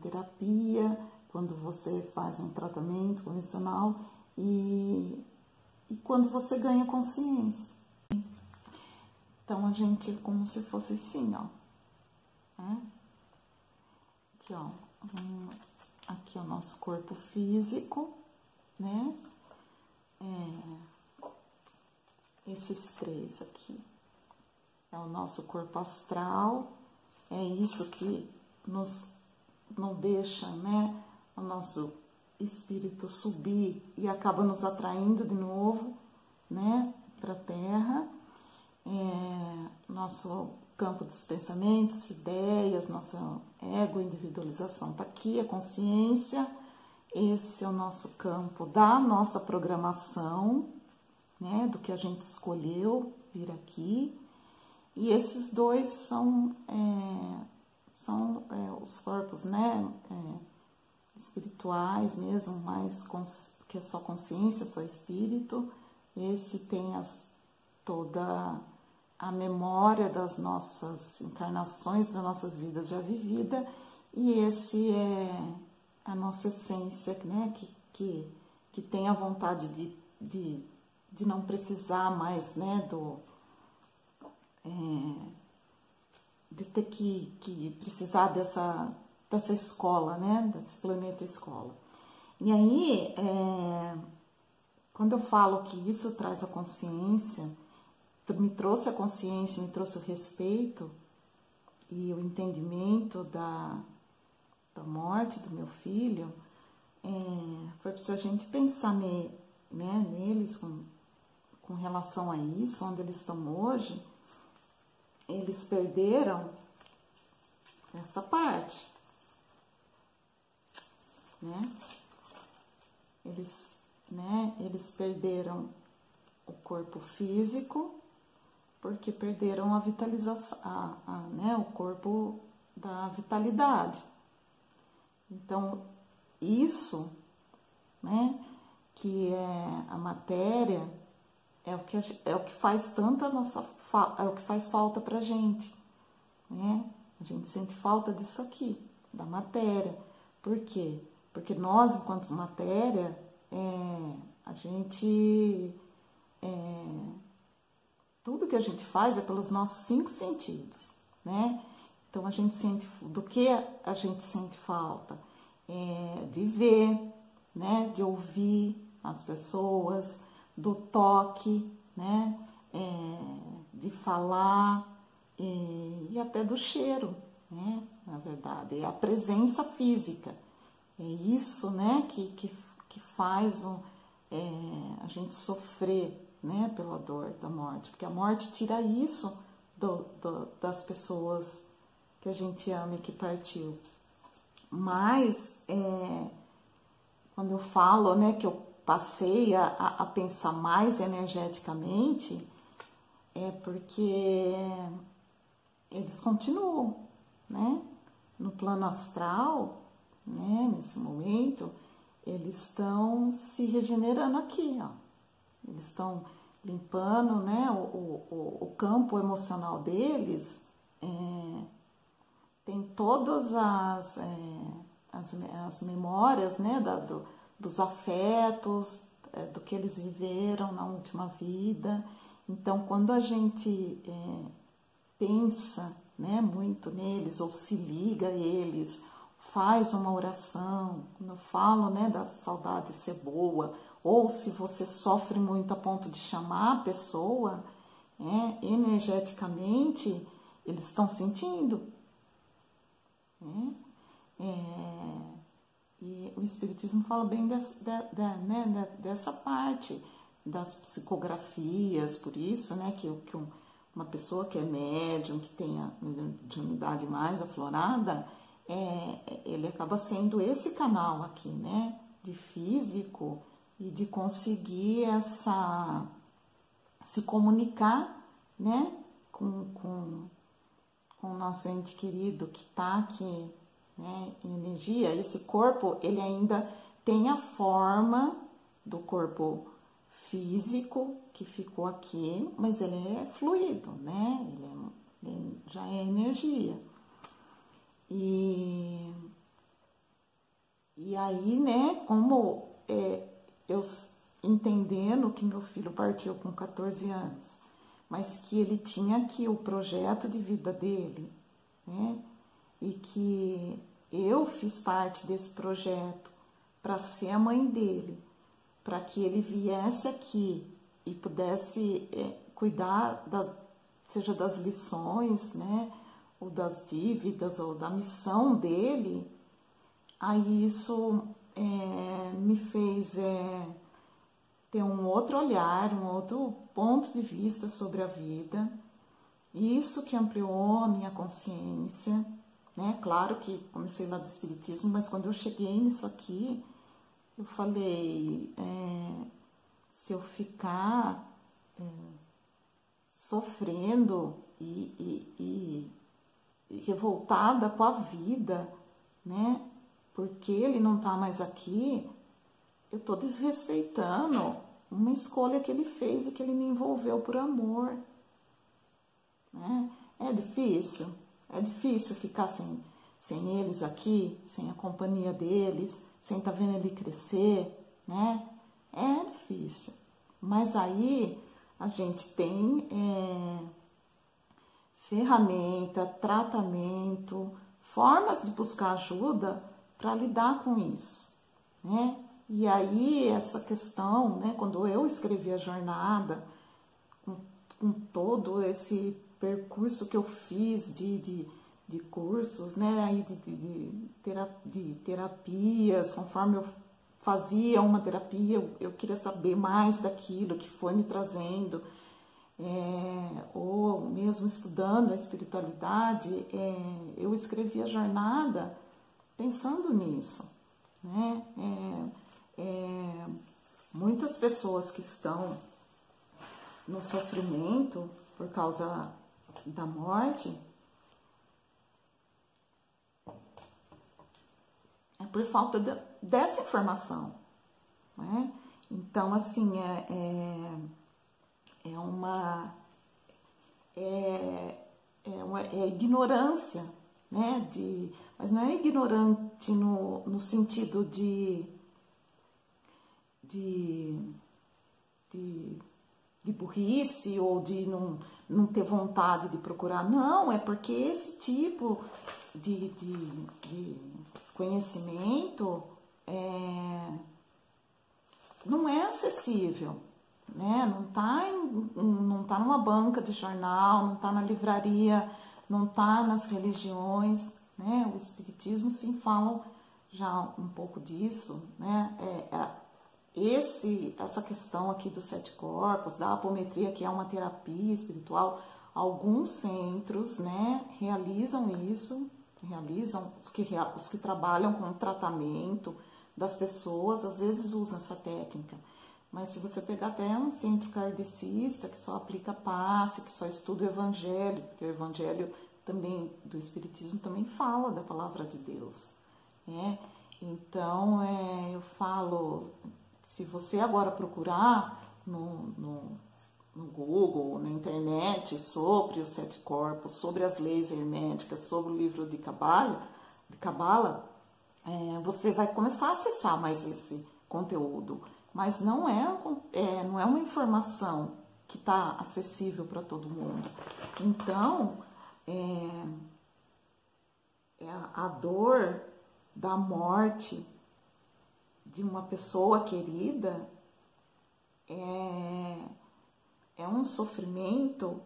terapia, quando você faz um tratamento convencional e quando você ganha consciência. Então, a gente é como se fosse assim, ó. Né? Aqui, ó, aqui é o nosso corpo físico, né? Esses três aqui é o nosso corpo astral, é isso que nos não deixa, né, o nosso espírito subir e acaba nos atraindo de novo, né, para a Terra. Nosso campo dos pensamentos, ideias, nossa ego, individualização tá aqui, a consciência. Esse é o nosso campo da nossa programação, né, do que a gente escolheu vir aqui. E esses dois são os corpos, né, espirituais mesmo, que é só consciência, só espírito. Esse tem toda a memória das nossas encarnações, das nossas vidas já vividas, e esse é a nossa essência, né, que tem a vontade de não precisar mais, né, de ter que precisar dessa escola, né, desse planeta escola. E aí, quando eu falo que isso traz a consciência, me trouxe a consciência, me trouxe o respeito e o entendimento da morte do meu filho, foi preciso a gente pensar neles com relação a isso, onde eles estão hoje. Eles perderam essa parte, né? Eles perderam o corpo físico, porque perderam a vitalização, né, o corpo da vitalidade. Então, isso, né, que é a matéria, é o que faz tanta é o que faz falta pra gente, né? A gente sente falta disso aqui, da matéria. Por quê? Porque nós, enquanto matéria, a gente... tudo que a gente faz é pelos nossos 5 sentidos, né? Então, do que a gente sente falta? De ver, né? De ouvir as pessoas, do toque, né? De falar e até do cheiro, né? Na verdade, é a presença física. É isso, né? Que faz a gente sofrer, né, pela dor da morte, porque a morte tira isso das pessoas que a gente ama e que partiu. Mas quando eu falo, né, que eu passei a pensar mais energeticamente, é porque eles continuam, né, no plano astral, né, nesse momento, eles estão se regenerando aqui, ó. Eles estão limpando, né, o campo emocional deles, tem todas as memórias, né, dos afetos, do que eles viveram na última vida. Então, quando a gente pensa, né, muito neles, ou se liga a eles, faz uma oração, quando eu falo, né, da saudade ser boa, ou se você sofre muito a ponto de chamar a pessoa, energeticamente, eles estão sentindo. E o Espiritismo fala bem dessa parte das psicografias, por isso, né, que uma pessoa que é médium, que tem a mediunidade mais aflorada, ele acaba sendo esse canal aqui, né, de físico, e de conseguir se comunicar, né, com o nosso ente querido que está aqui, né, em energia. Esse corpo, ele ainda tem a forma do corpo físico que ficou aqui, mas ele é fluido, né, ele já é energia. E aí, né, como eu entendendo que meu filho partiu com 14 anos, mas que ele tinha aqui o projeto de vida dele, né? E que eu fiz parte desse projeto para ser a mãe dele, para que ele viesse aqui e pudesse cuidar, seja das lições, né, ou das dívidas, ou da missão dele, aí isso me fez ter um outro olhar, um outro ponto de vista sobre a vida. Isso que ampliou a minha consciência, né? Claro que comecei lá do Espiritismo, mas quando eu cheguei nisso aqui, eu falei, se eu ficar sofrendo e revoltada com a vida, né? Porque ele não tá mais aqui, eu tô desrespeitando uma escolha que ele fez e que ele me envolveu por amor, né? É difícil ficar sem eles aqui, sem a companhia deles, sem estar vendo ele crescer, né? É difícil, mas aí a gente tem ferramenta, tratamento, formas de buscar ajuda para lidar com isso, né? E aí essa questão, né, quando eu escrevi a jornada, com todo esse percurso que eu fiz de cursos, né, aí de terapias, conforme eu fazia uma terapia, eu queria saber mais daquilo que foi me trazendo, ou mesmo estudando a espiritualidade, eu escrevi a jornada pensando nisso, né? Muitas pessoas que estão no sofrimento por causa da morte é por falta dessa informação, né? Então, assim, é ignorância, né? Mas não é ignorante no sentido de burrice ou de não ter vontade de procurar. Não, é porque esse tipo de conhecimento não é acessível, né? Não tá numa banca de jornal, não tá na livraria, não tá nas religiões, né? O Espiritismo sim fala já um pouco disso, né? Essa questão aqui dos 7 corpos, da apometria, que é uma terapia espiritual, alguns centros, né, realizam isso, os que trabalham com o tratamento das pessoas, às vezes usam essa técnica. Mas se você pegar até um centro kardecista, que só aplica passe, que só estuda o evangelho, porque o evangelho também, do Espiritismo, também fala da palavra de Deus, né? Então, eu falo, se você agora procurar no Google, na internet, sobre os 7 corpos, sobre as leis herméticas, sobre o livro de Cabala, você vai começar a acessar mais esse conteúdo. Mas não é uma informação que está acessível para todo mundo. Então, a dor da morte de uma pessoa querida é um sofrimento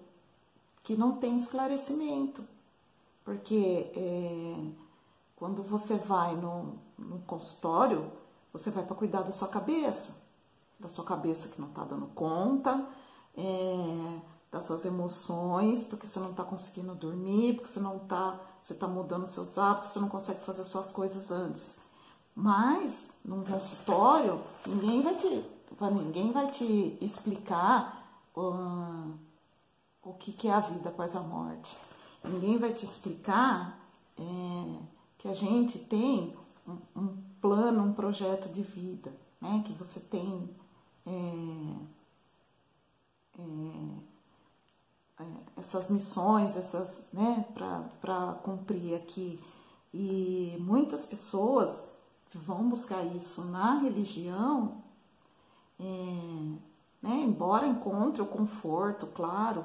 que não tem esclarecimento, porque quando você vai no consultório, você vai para cuidar da sua cabeça que não está dando conta, das suas emoções, porque você não está conseguindo dormir, porque você está mudando seus hábitos, você não consegue fazer suas coisas antes. Mas, num consultório, ninguém vai te explicar o que é a vida após a morte. Ninguém vai te explicar que a gente tem um plano, um projeto de vida, né? Que você tem essas missões, né, para cumprir aqui. E muitas pessoas vão buscar isso na religião, né, embora encontre o conforto, claro,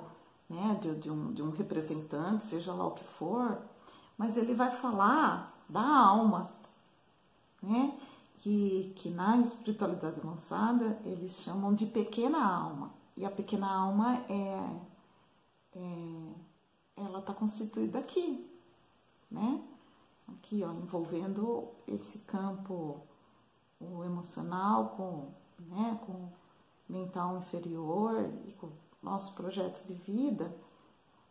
né, de um representante, seja lá o que for, mas ele vai falar da alma, né? Que na espiritualidade avançada eles chamam de pequena alma. E a pequena alma ela está constituída aqui, né? Aqui, ó, envolvendo esse campo, o emocional com o mental inferior e com o nosso projeto de vida,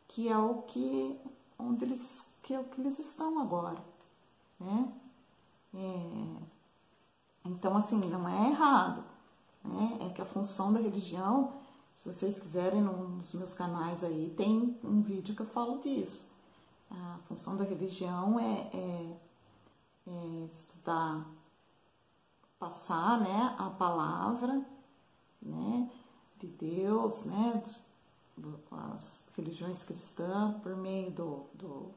que é o que eles estão agora, né? Então, assim, não é errado, né? É que a função da religião, se vocês quiserem, nos meus canais aí, tem um vídeo que eu falo disso. A função da religião é estudar, passar, né, a palavra, né, de Deus, né, as religiões cristãs, por meio do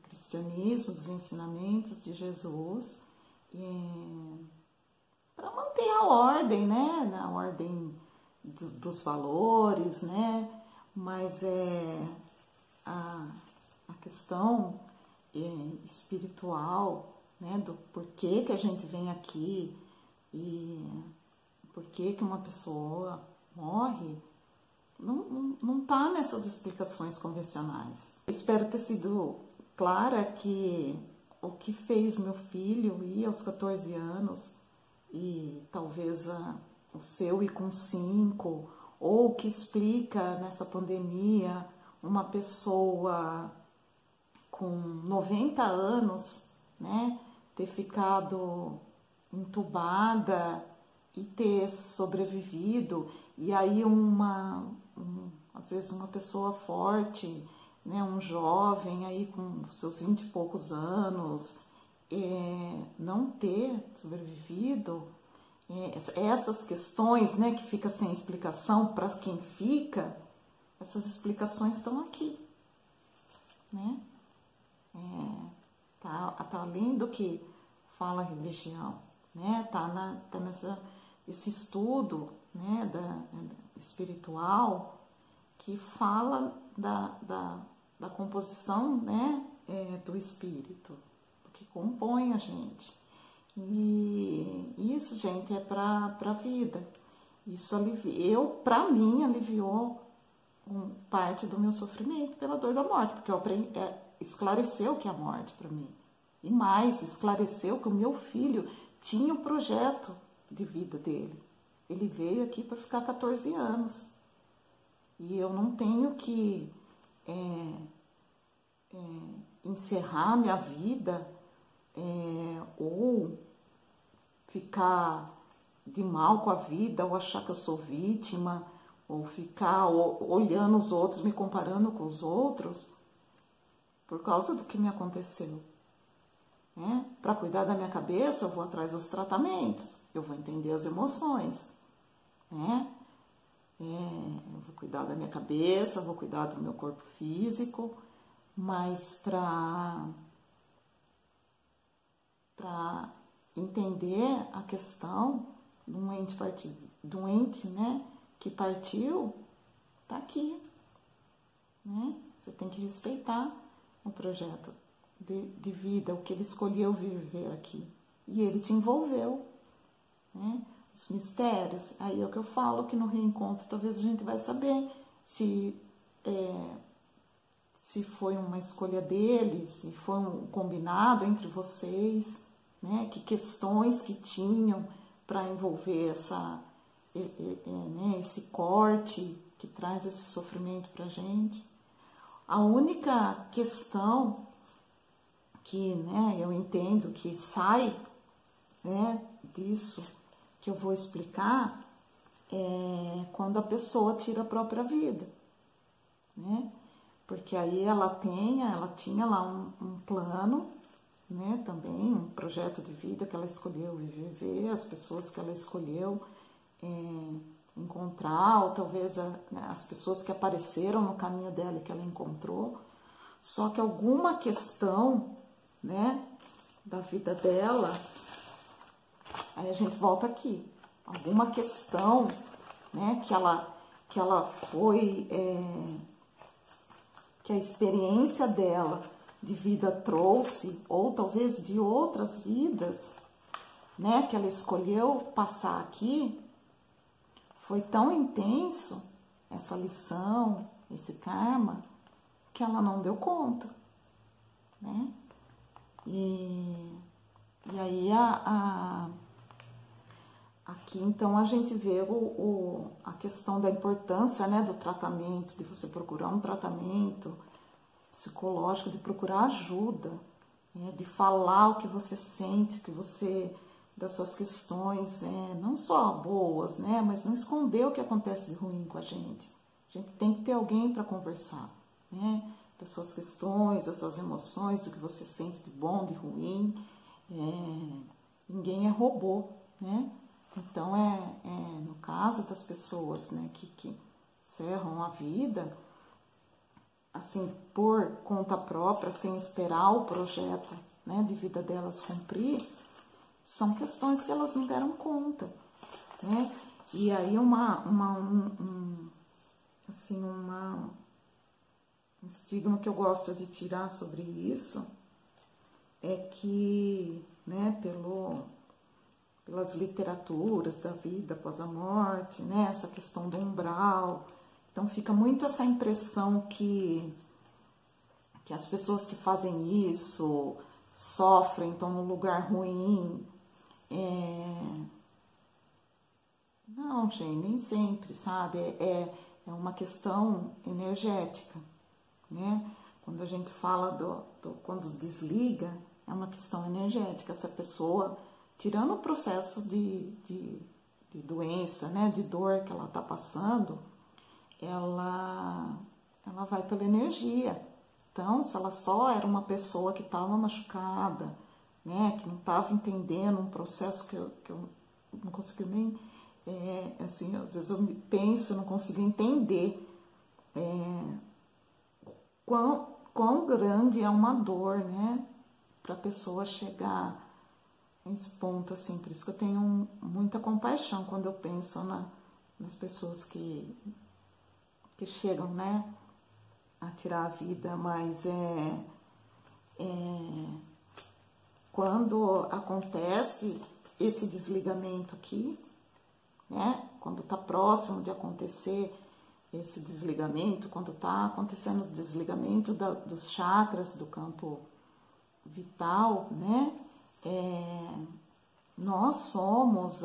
cristianismo, dos ensinamentos de Jesus, para manter a ordem, né, na ordem dos valores, né, mas a questão espiritual, né, do porquê que a gente vem aqui e porquê que uma pessoa morre, não tá nessas explicações convencionais. Espero ter sido clara que o que fez meu filho ir aos 14 anos e talvez o seu ir com 5, ou o que explica nessa pandemia uma pessoa com 90 anos, né, ter ficado entubada e ter sobrevivido, e aí às vezes uma pessoa forte, né, um jovem aí com seus 20 e poucos anos, não ter sobrevivido, essas questões, né, que fica sem explicação para quem fica, essas explicações estão aqui, né? Tá além do que fala a religião, né? Tá esse estudo, né, espiritual, que fala da composição, né, do espírito, do que compõe a gente. E isso, gente, é para a vida. Isso para mim, aliviou parte do meu sofrimento pela dor da morte, porque eu aprendi, esclareceu o que é a morte para mim. E mais, esclareceu que o meu filho tinha o projeto de vida dele. Ele veio aqui para ficar 14 anos. E eu não tenho que encerrar minha vida ou ficar de mal com a vida, ou achar que eu sou vítima, ou ficar olhando os outros, me comparando com os outros, por causa do que me aconteceu. Né? Para cuidar da minha cabeça, eu vou atrás dos tratamentos, eu vou entender as emoções, né? Eu vou cuidar da minha cabeça, vou cuidar do meu corpo físico, mas para entender a questão de um ente, né, que partiu, tá aqui, né? Você tem que respeitar o projeto de vida, o que ele escolheu viver aqui. E ele te envolveu, né? Os mistérios, aí é o que eu falo, que no reencontro talvez a gente vai saber se foi uma escolha dele, se foi um combinado entre vocês, né? Que questões que tinham para envolver esse corte que traz esse sofrimento para a gente. A única questão que, né, eu entendo que sai, né, disso que eu vou explicar é quando a pessoa tira a própria vida, né? Porque aí ela tinha lá um plano, né, também um projeto de vida que ela escolheu viver, as pessoas que ela escolheu encontrar, ou talvez as pessoas que apareceram no caminho dela e que ela encontrou. Só que alguma questão, né, da vida dela, aí a gente volta aqui, alguma questão, né, que ela foi, que a experiência dela de vida trouxe, ou talvez de outras vidas, né, que ela escolheu passar aqui, foi tão intenso essa lição, esse karma, que ela não deu conta, né? E aí aqui então a gente vê a questão da importância, né, do tratamento, de você procurar um tratamento psicológico, de procurar ajuda, né, de falar o que você sente, que você, das suas questões, não só boas, né, mas não esconder o que acontece de ruim com a gente. A gente tem que ter alguém para conversar, né, das suas questões, das suas emoções, do que você sente de bom, de ruim. Ninguém é robô, né? Então, no caso das pessoas, né, que encerram a vida, assim, por conta própria, sem esperar o projeto, né, de vida delas cumprir, são questões que elas não deram conta, né? E aí um estigma que eu gosto de tirar sobre isso é que, né, pelas literaturas da vida após a morte, né, essa questão do umbral, então fica muito essa impressão que as pessoas que fazem isso sofrem, estão num lugar ruim. Não, gente, nem sempre, sabe? É uma questão energética, né? Quando a gente fala quando desliga, é uma questão energética. Essa pessoa, tirando o processo de doença, né, de dor que ela está passando, ela vai pela energia. Então, se ela só era uma pessoa que estava machucada, né, que não estava entendendo um processo que eu não consigo nem, assim, às vezes eu penso, eu não consigo entender quão grande é uma dor, né, para a pessoa chegar nesse ponto, assim. Por isso que eu tenho muita compaixão quando eu penso nas pessoas que chegam, né, a tirar a vida, mas quando acontece esse desligamento aqui, né, quando está próximo de acontecer esse desligamento, quando está acontecendo o desligamento dos chakras do campo vital, né, nós somos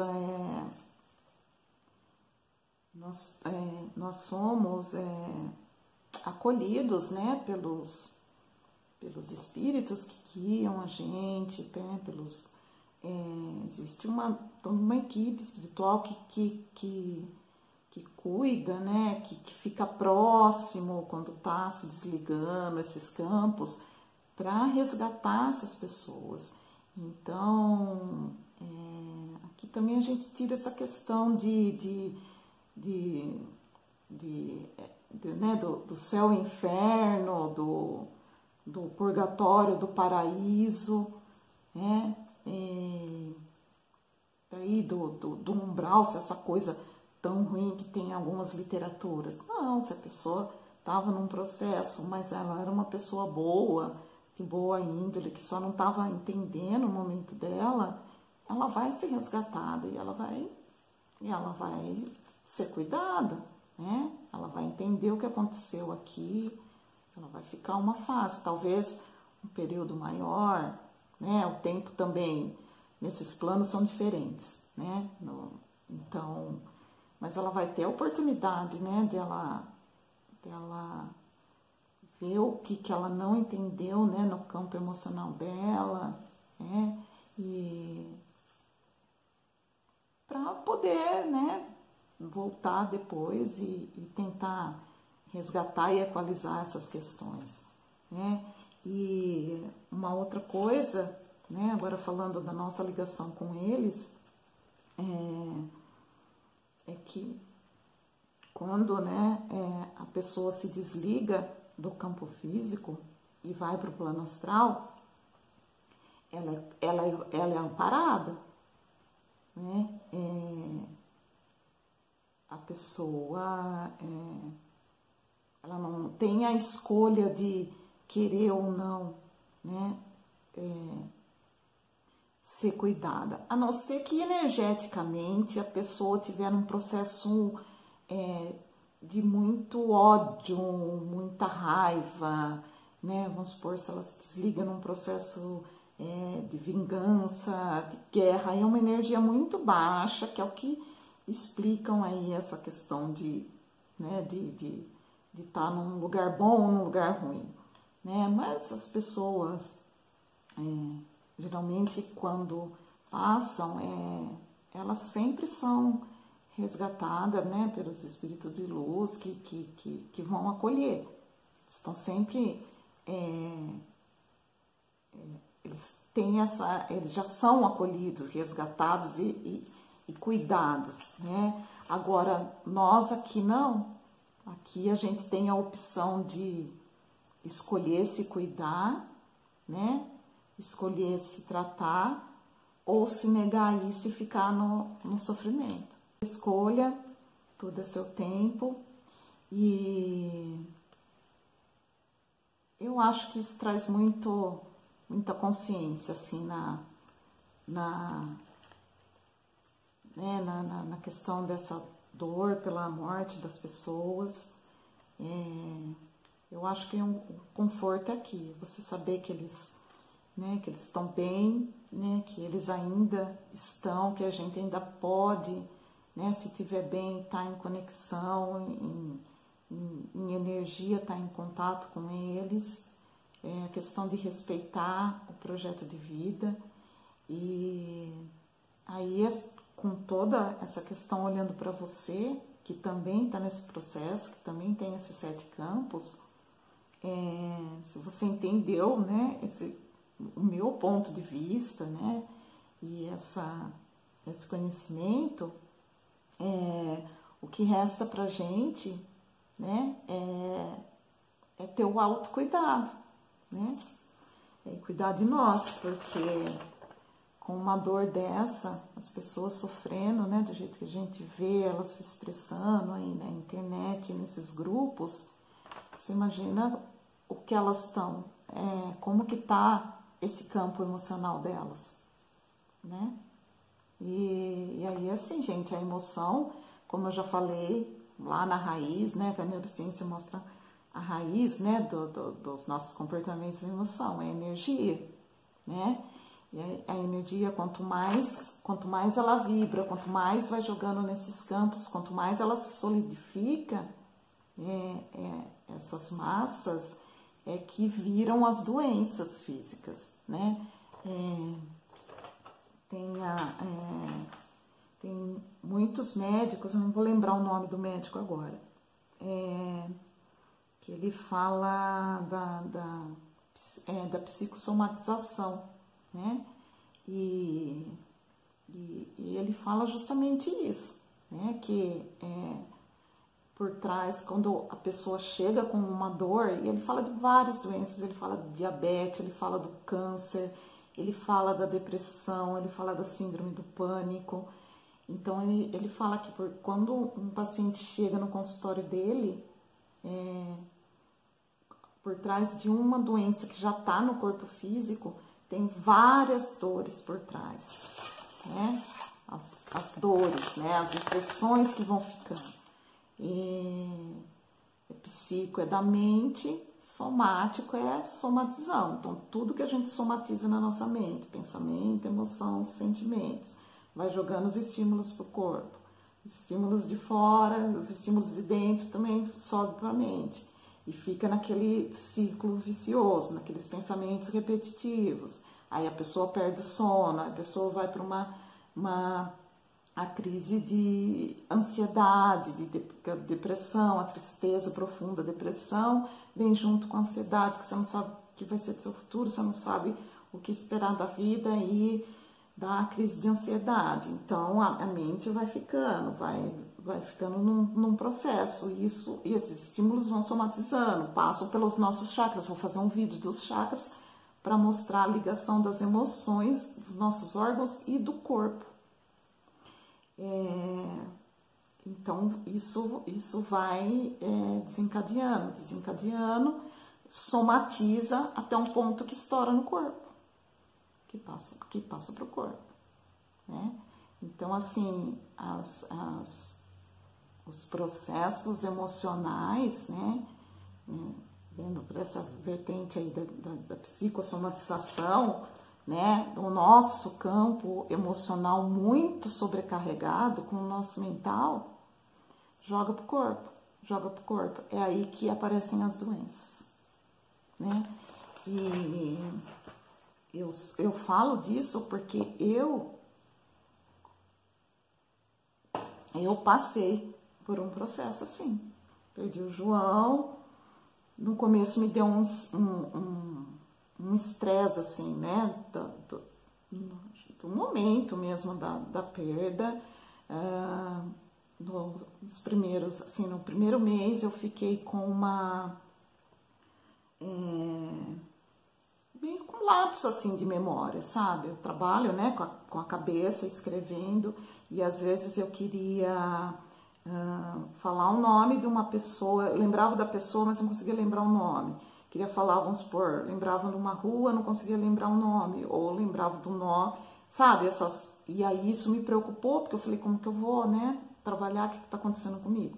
acolhidos, né, pelos espíritos que guiam a gente, né, existe uma equipe espiritual que cuida, né, que fica próximo quando está se desligando esses campos, para resgatar essas pessoas. Então, aqui também a gente tira essa questão né, do céu e inferno, do purgatório, do paraíso, né? Daí do umbral, se essa coisa tão ruim que tem em algumas literaturas. Não, se a pessoa estava num processo, mas ela era uma pessoa boa, de boa índole, que só não estava entendendo o momento dela, ela vai ser resgatada e ela vai ser cuidada, né? Ela vai entender o que aconteceu aqui, ela vai ficar uma fase, talvez um período maior, né? O tempo também, nesses planos são diferentes, né? Então, mas ela vai ter a oportunidade, né, dela ver o que ela não entendeu, né, no campo emocional dela, né, e para poder, né, voltar depois e tentar resgatar e equalizar essas questões, né. E uma outra coisa, né, agora falando da nossa ligação com eles, é que quando, né, a pessoa se desliga do campo físico e vai para o plano astral, ela é amparada, né? A pessoa ela não tem a escolha de querer ou não, né, ser cuidada. A não ser que energeticamente a pessoa tiver um processo de muito ódio, muita raiva, né? Vamos supor, se ela se desliga num processo de vingança, de guerra, aí é uma energia muito baixa, que é o que explicam aí essa questão de estar num lugar bom ou num lugar ruim, né? Mas as pessoas, geralmente, quando passam, elas sempre são resgatadas, né, pelos espíritos de luz que vão acolher. Estão sempre, eles já são acolhidos, resgatados e cuidados, né? Agora, nós aqui não. Aqui a gente tem a opção de escolher se cuidar, né? Escolher se tratar ou se negar a isso e ficar no sofrimento. Escolha, tudo é seu tempo, e eu acho que isso traz muita consciência, assim, na questão dessa dor pela morte das pessoas. Eu acho que um conforto é aqui, você saber que eles estão bem, né, que eles ainda estão, que a gente ainda pode, né, se estiver bem, estar em conexão, em energia, estar em contato com eles. É a questão de respeitar o projeto de vida. E aí, com toda essa questão olhando para você, que também está nesse processo, que também tem esses 7 campos, se você entendeu, né, o meu ponto de vista, né, e esse conhecimento, o que resta pra gente, né, é ter o autocuidado, né, cuidar de nós, porque com uma dor dessa, as pessoas sofrendo, né, do jeito que a gente vê elas se expressando aí na internet, nesses grupos, você imagina o que elas estão, como que tá esse campo emocional delas, né? E aí, assim, gente, a emoção, como eu já falei, lá na raiz, né, que a neurociência mostra a raiz, né, dos nossos comportamentos e emoção, é energia, né? E a energia, quanto mais ela vibra, quanto mais vai jogando nesses campos, quanto mais ela se solidifica, essas massas que viram as doenças físicas, né? Tem muitos médicos, eu não vou lembrar o nome do médico agora, que ele fala da psicossomatização, né? E ele fala justamente isso, né? Que por trás, quando a pessoa chega com uma dor, e ele fala de várias doenças, ele fala de diabetes, ele fala do câncer, ele fala da depressão, ele fala da síndrome do pânico. Então, ele fala que quando um paciente chega no consultório dele, por trás de uma doença que já está no corpo físico, tem várias dores por trás, né? As dores, né? As impressões que vão ficando. Psico é da mente, somático é somatizão. Então, tudo que a gente somatiza na nossa mente, pensamento, emoção, sentimentos, vai jogando os estímulos para o corpo. Estímulos de fora, os estímulos de dentro também sobem para a mente. E fica naquele ciclo vicioso, naqueles pensamentos repetitivos. Aí a pessoa perde o sono, a pessoa vai para a crise de ansiedade, de depressão, a tristeza profunda, a depressão vem junto com a ansiedade, que você não sabe o que vai ser do seu futuro, você não sabe o que esperar da vida e dá a crise de ansiedade. Então a mente vai ficando num processo, e esses estímulos vão somatizando, passam pelos nossos chakras. Vou fazer um vídeo dos chakras para mostrar a ligação das emoções, dos nossos órgãos e do corpo. Então, isso vai desencadeando, somatiza até um ponto que estoura no corpo, que passa para o corpo, né? Então, assim, os processos emocionais, né, vendo por essa vertente aí da psicossomatização, né, o nosso campo emocional muito sobrecarregado com o nosso mental, joga pro corpo. É aí que aparecem as doenças, né? E eu falo disso porque eu passei por um processo assim. Perdi o João, no começo me deu um estresse, assim, né, do momento mesmo da perda. Nos primeiros, assim, no primeiro mês eu fiquei com bem com lapso, assim, de memória, sabe? Eu trabalho, né, com a cabeça, escrevendo, e às vezes eu queria falar o nome de uma pessoa, eu lembrava da pessoa, mas não conseguia lembrar o nome. Queria falar, vamos supor, lembrava de uma rua, não conseguia lembrar o nome, ou lembrava do nome, sabe? E aí isso me preocupou, porque eu falei, como que eu vou, né, trabalhar, o que está acontecendo comigo?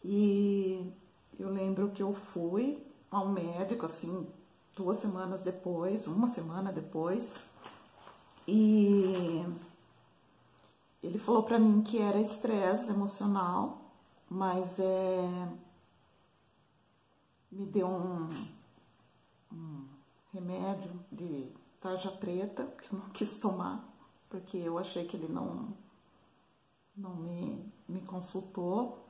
E eu lembro que eu fui ao médico, assim, 2 semanas depois, 1 semana depois, e ele falou pra mim que era estresse emocional, mas me deu um remédio de tarja preta, que eu não quis tomar, porque eu achei que ele não me consultou.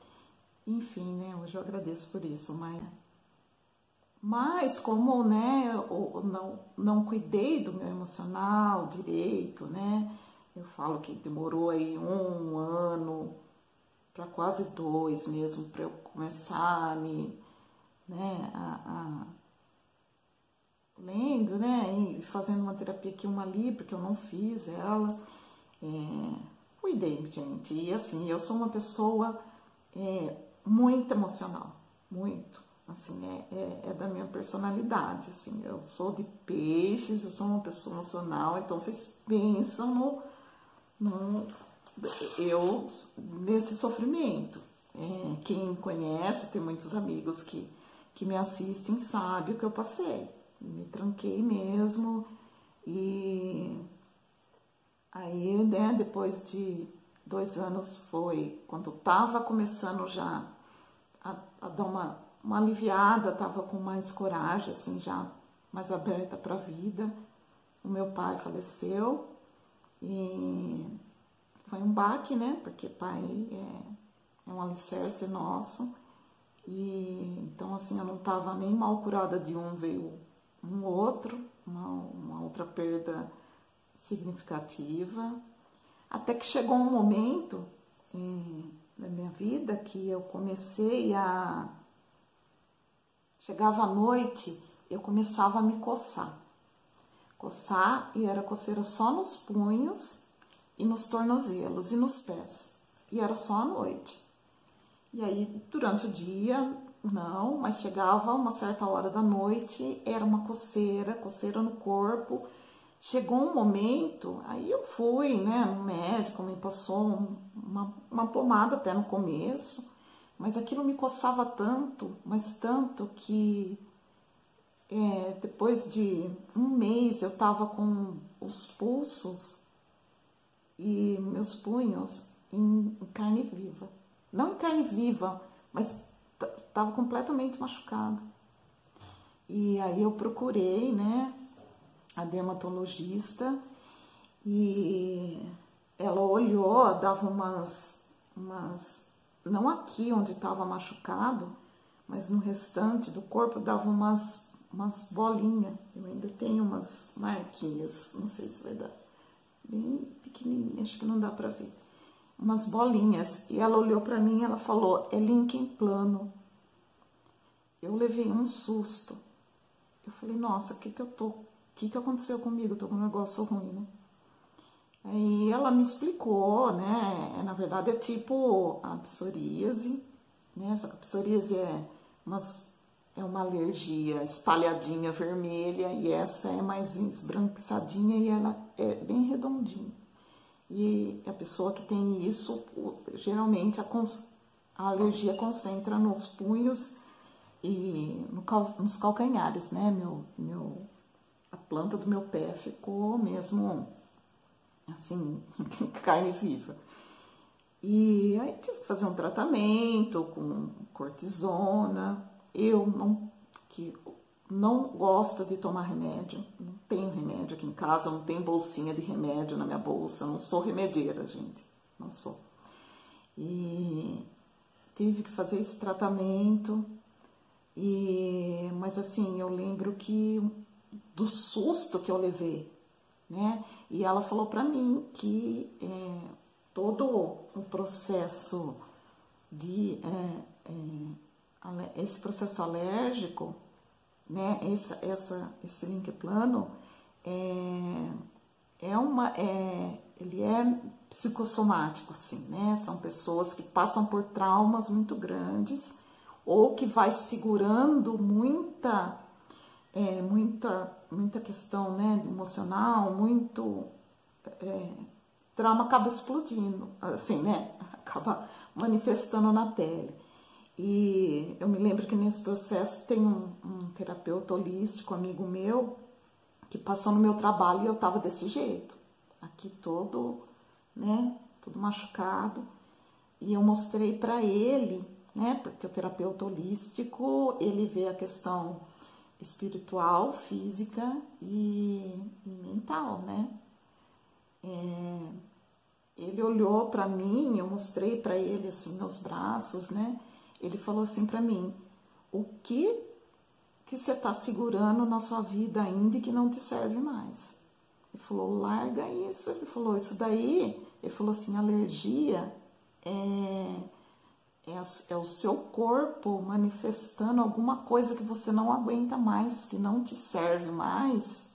Enfim, né, hoje eu agradeço por isso, mas como, né, eu não cuidei do meu emocional direito, né, eu falo que demorou aí 1 ano para quase 2 mesmo para eu começar a me, né, lendo, né, e fazendo uma terapia aqui, uma ali, porque eu não fiz ela. Cuidei, gente, e assim, eu sou uma pessoa muito emocional, muito, assim, é da minha personalidade, assim, eu sou de peixes, eu sou uma pessoa emocional, então vocês pensam eu nesse sofrimento. Quem me conhece, tem muitos amigos que me assistem, sabe o que eu passei, me tranquei mesmo, e aí, né, depois de 2 anos foi quando tava começando já a dar uma aliviada, tava com mais coragem, assim, já mais aberta para a vida. O meu pai faleceu e foi um baque, né, porque pai é um alicerce nosso, e então, assim, eu não tava nem mal curada de um, veio um outro, uma outra perda significativa, até que chegou um momento na minha vida que eu comecei chegava à noite, eu começava a me coçar, e era coceira só nos punhos e nos tornozelos e nos pés, e era só à noite. E aí, durante o dia, não, mas chegava uma certa hora da noite, era uma coceira no corpo. Chegou um momento, aí eu fui, né, no médico, me passou uma pomada até no começo, mas aquilo me coçava tanto, mas tanto que depois de 1 mês eu tava com os pulsos e meus punhos em carne viva. Não em carne viva, mas tava completamente machucado. E aí eu procurei, né, a dermatologista, e ela olhou, dava umas não aqui onde estava machucado, mas no restante do corpo dava umas bolinhas. Eu ainda tenho umas marquinhas, não sei se vai dar, bem pequenininha, acho que não dá para ver. Umas bolinhas. E ela olhou para mim e ela falou, é líquen plano. Eu levei um susto. Eu falei, nossa, o que aconteceu comigo? Eu tô com um negócio ruim, né? Aí ela me explicou, né? Na verdade é tipo a psoríase, né? Só que a psoríase é uma alergia espalhadinha vermelha e essa é mais esbranquiçadinha e ela é bem redondinha. E a pessoa que tem isso, geralmente a alergia concentra nos punhos e nos calcanhares, né? A planta do meu pé ficou mesmo assim, carne viva. E aí tive que fazer um tratamento com cortisona. Eu não gosto de tomar remédio, não tenho remédio aqui em casa, não tenho bolsinha de remédio na minha bolsa, não sou remedeira, gente, não sou. E tive que fazer esse tratamento, mas assim, eu lembro que do susto que eu levei, né? E ela falou pra mim que todo o processo esse processo alérgico, né? Esse link plano ele é psicossomático, assim, né? São pessoas que passam por traumas muito grandes ou que vai segurando muita questão, né, emocional, trauma acaba explodindo, assim, né? Acaba manifestando na pele. E eu me lembro que nesse processo tem um terapeuta holístico, amigo meu, que passou no meu trabalho e eu tava desse jeito, aqui todo, né, todo machucado. E eu mostrei para ele, né, porque o terapeuta holístico, ele vê a questão espiritual, física e mental, né? Ele olhou para mim, eu mostrei para ele assim meus braços, né? Ele falou assim para mim: o que você está segurando na sua vida ainda e que não te serve mais? Ele falou: larga isso. Ele falou: isso daí, ele falou assim, alergia é o seu corpo manifestando alguma coisa que você não aguenta mais, que não te serve mais,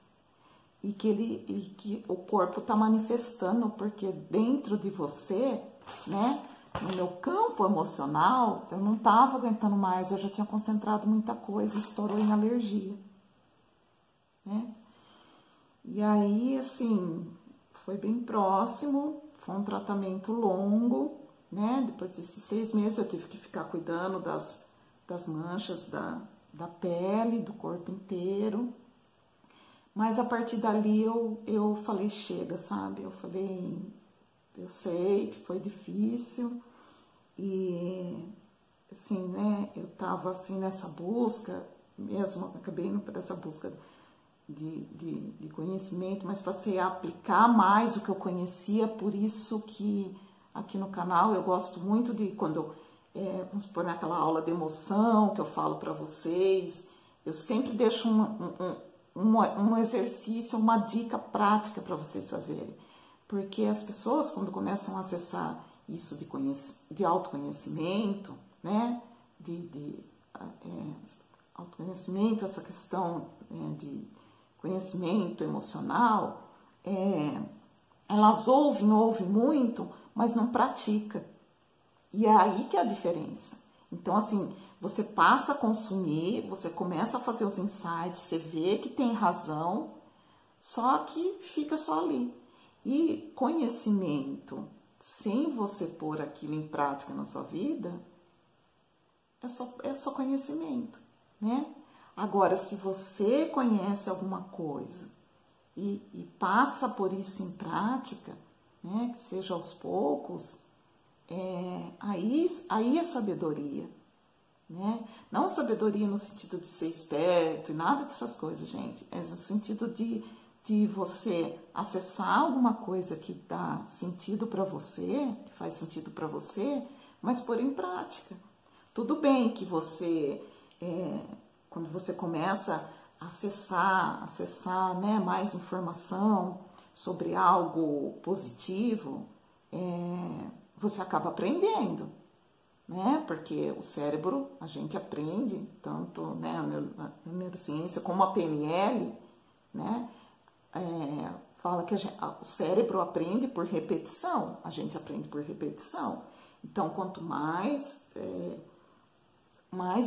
e que o corpo está manifestando, porque dentro de você, né, no meu campo emocional, eu não estava aguentando mais, eu já tinha concentrado muita coisa, estourou em alergia, né? E aí, assim, foi bem próximo, foi um tratamento longo, né? Depois desses 6 meses eu tive que ficar cuidando das manchas da pele, do corpo inteiro. Mas a partir dali eu falei, chega, sabe? Eu falei, eu sei que foi difícil e, assim, né? Eu tava, assim, nessa busca, mesmo, acabei indo para essa busca de conhecimento, mas passei a aplicar mais o que eu conhecia, por isso que aqui no canal eu gosto muito de quando, vamos supor, naquela aula de emoção que eu falo para vocês, eu sempre deixo um exercício, uma dica prática para vocês fazerem, porque as pessoas quando começam a acessar isso de autoconhecimento, né, autoconhecimento, essa questão de conhecimento emocional, elas ouvem muito, mas não pratica. E é aí que é a diferença. Então, assim, você passa a consumir, você começa a fazer os insights, você vê que tem razão, só que fica só ali. E conhecimento, sem você pôr aquilo em prática na sua vida, é só conhecimento, né? Agora, se você conhece alguma coisa e passa por isso em prática, né, que seja aos poucos, aí é sabedoria, né? Não sabedoria no sentido de ser esperto e nada dessas coisas, gente. É no sentido de você acessar alguma coisa que dá sentido para você, que faz sentido para você, mas pôr em prática. Tudo bem que você, quando você começa a acessar, né, mais informação sobre algo positivo, você acaba aprendendo, né? Porque o cérebro, a gente aprende, tanto, né, a neurociência como a PNL, né? Fala que o cérebro aprende por repetição, a gente aprende por repetição. Então, quanto mais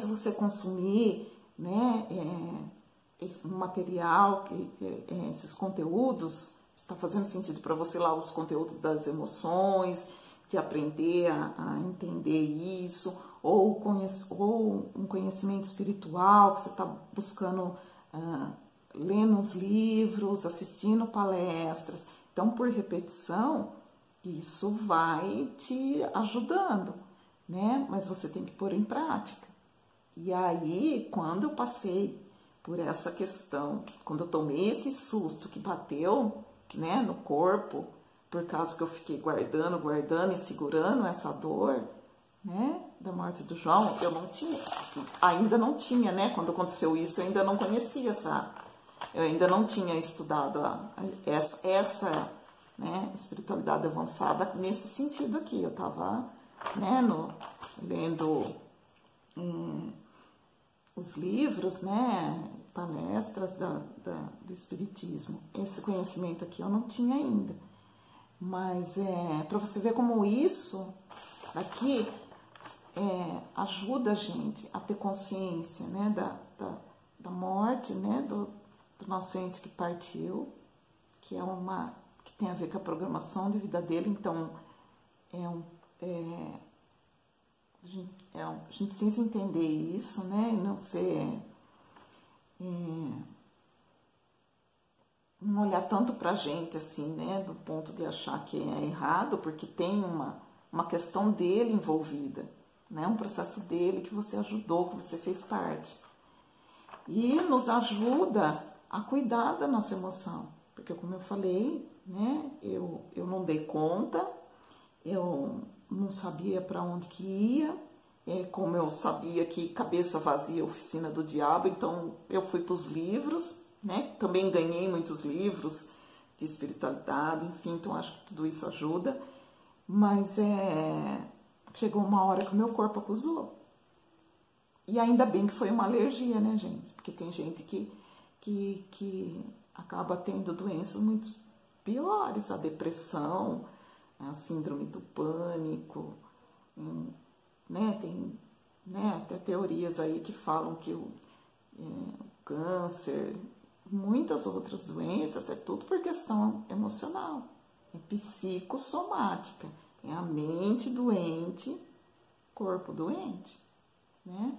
você consumir né, esse material, esses conteúdos, está fazendo sentido para você lá os conteúdos das emoções, de aprender a entender isso, ou um conhecimento espiritual que você está buscando, lendo os livros, assistindo palestras. Então, por repetição, isso vai te ajudando, né? Mas você tem que pôr em prática. E aí, quando eu passei por essa questão, quando eu tomei esse susto que bateu, né, no corpo, por causa que eu fiquei guardando e segurando essa dor, né, da morte do João, eu não tinha, ainda não tinha, né, quando aconteceu isso, eu ainda não conhecia eu ainda não tinha estudado essa né, espiritualidade avançada nesse sentido aqui. Eu estava, né, lendo os livros, né, palestras do Espiritismo. Esse conhecimento aqui eu não tinha ainda. Mas para você ver como isso aqui ajuda a gente a ter consciência, né, da morte, né, do nosso ente que partiu, que tem a ver com a programação de vida dele. Então, a gente precisa entender isso, né, e não ser... não olhar tanto pra gente, assim, né, do ponto de achar que é errado, porque tem uma questão dele envolvida, né, um processo dele que você ajudou, que você fez parte. E nos ajuda a cuidar da nossa emoção, porque como eu falei, né, eu não dei conta, eu não sabia para onde que ia, como eu sabia que cabeça vazia é oficina do diabo, então eu fui para os livros, né, também ganhei muitos livros de espiritualidade, enfim, então acho que tudo isso ajuda, mas chegou uma hora que o meu corpo acusou. E ainda bem que foi uma alergia, né, gente? Porque tem gente que acaba tendo doenças muito piores, a depressão, a síndrome do pânico, né? Tem, né, até teorias aí que falam que o câncer, muitas outras doenças, é tudo por questão emocional, é psicossomática, é a mente doente, corpo doente, né?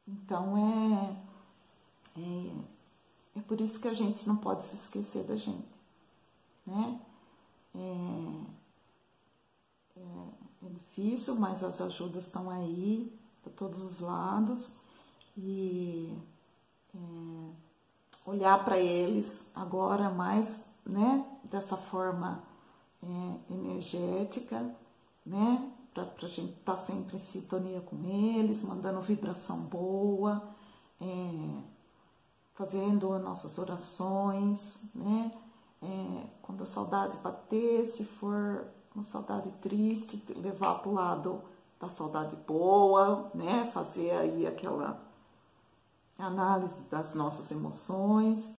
Então é por isso que a gente não pode se esquecer da gente, né? É difícil, mas as ajudas estão aí para todos os lados e olhar para eles agora mais, né, dessa forma energética, né? Para a gente estar sempre em sintonia com eles, mandando vibração boa, fazendo nossas orações, né? Quando a saudade bater, se for uma saudade triste, levar para o lado da saudade boa, né? Fazer aí aquela análise das nossas emoções.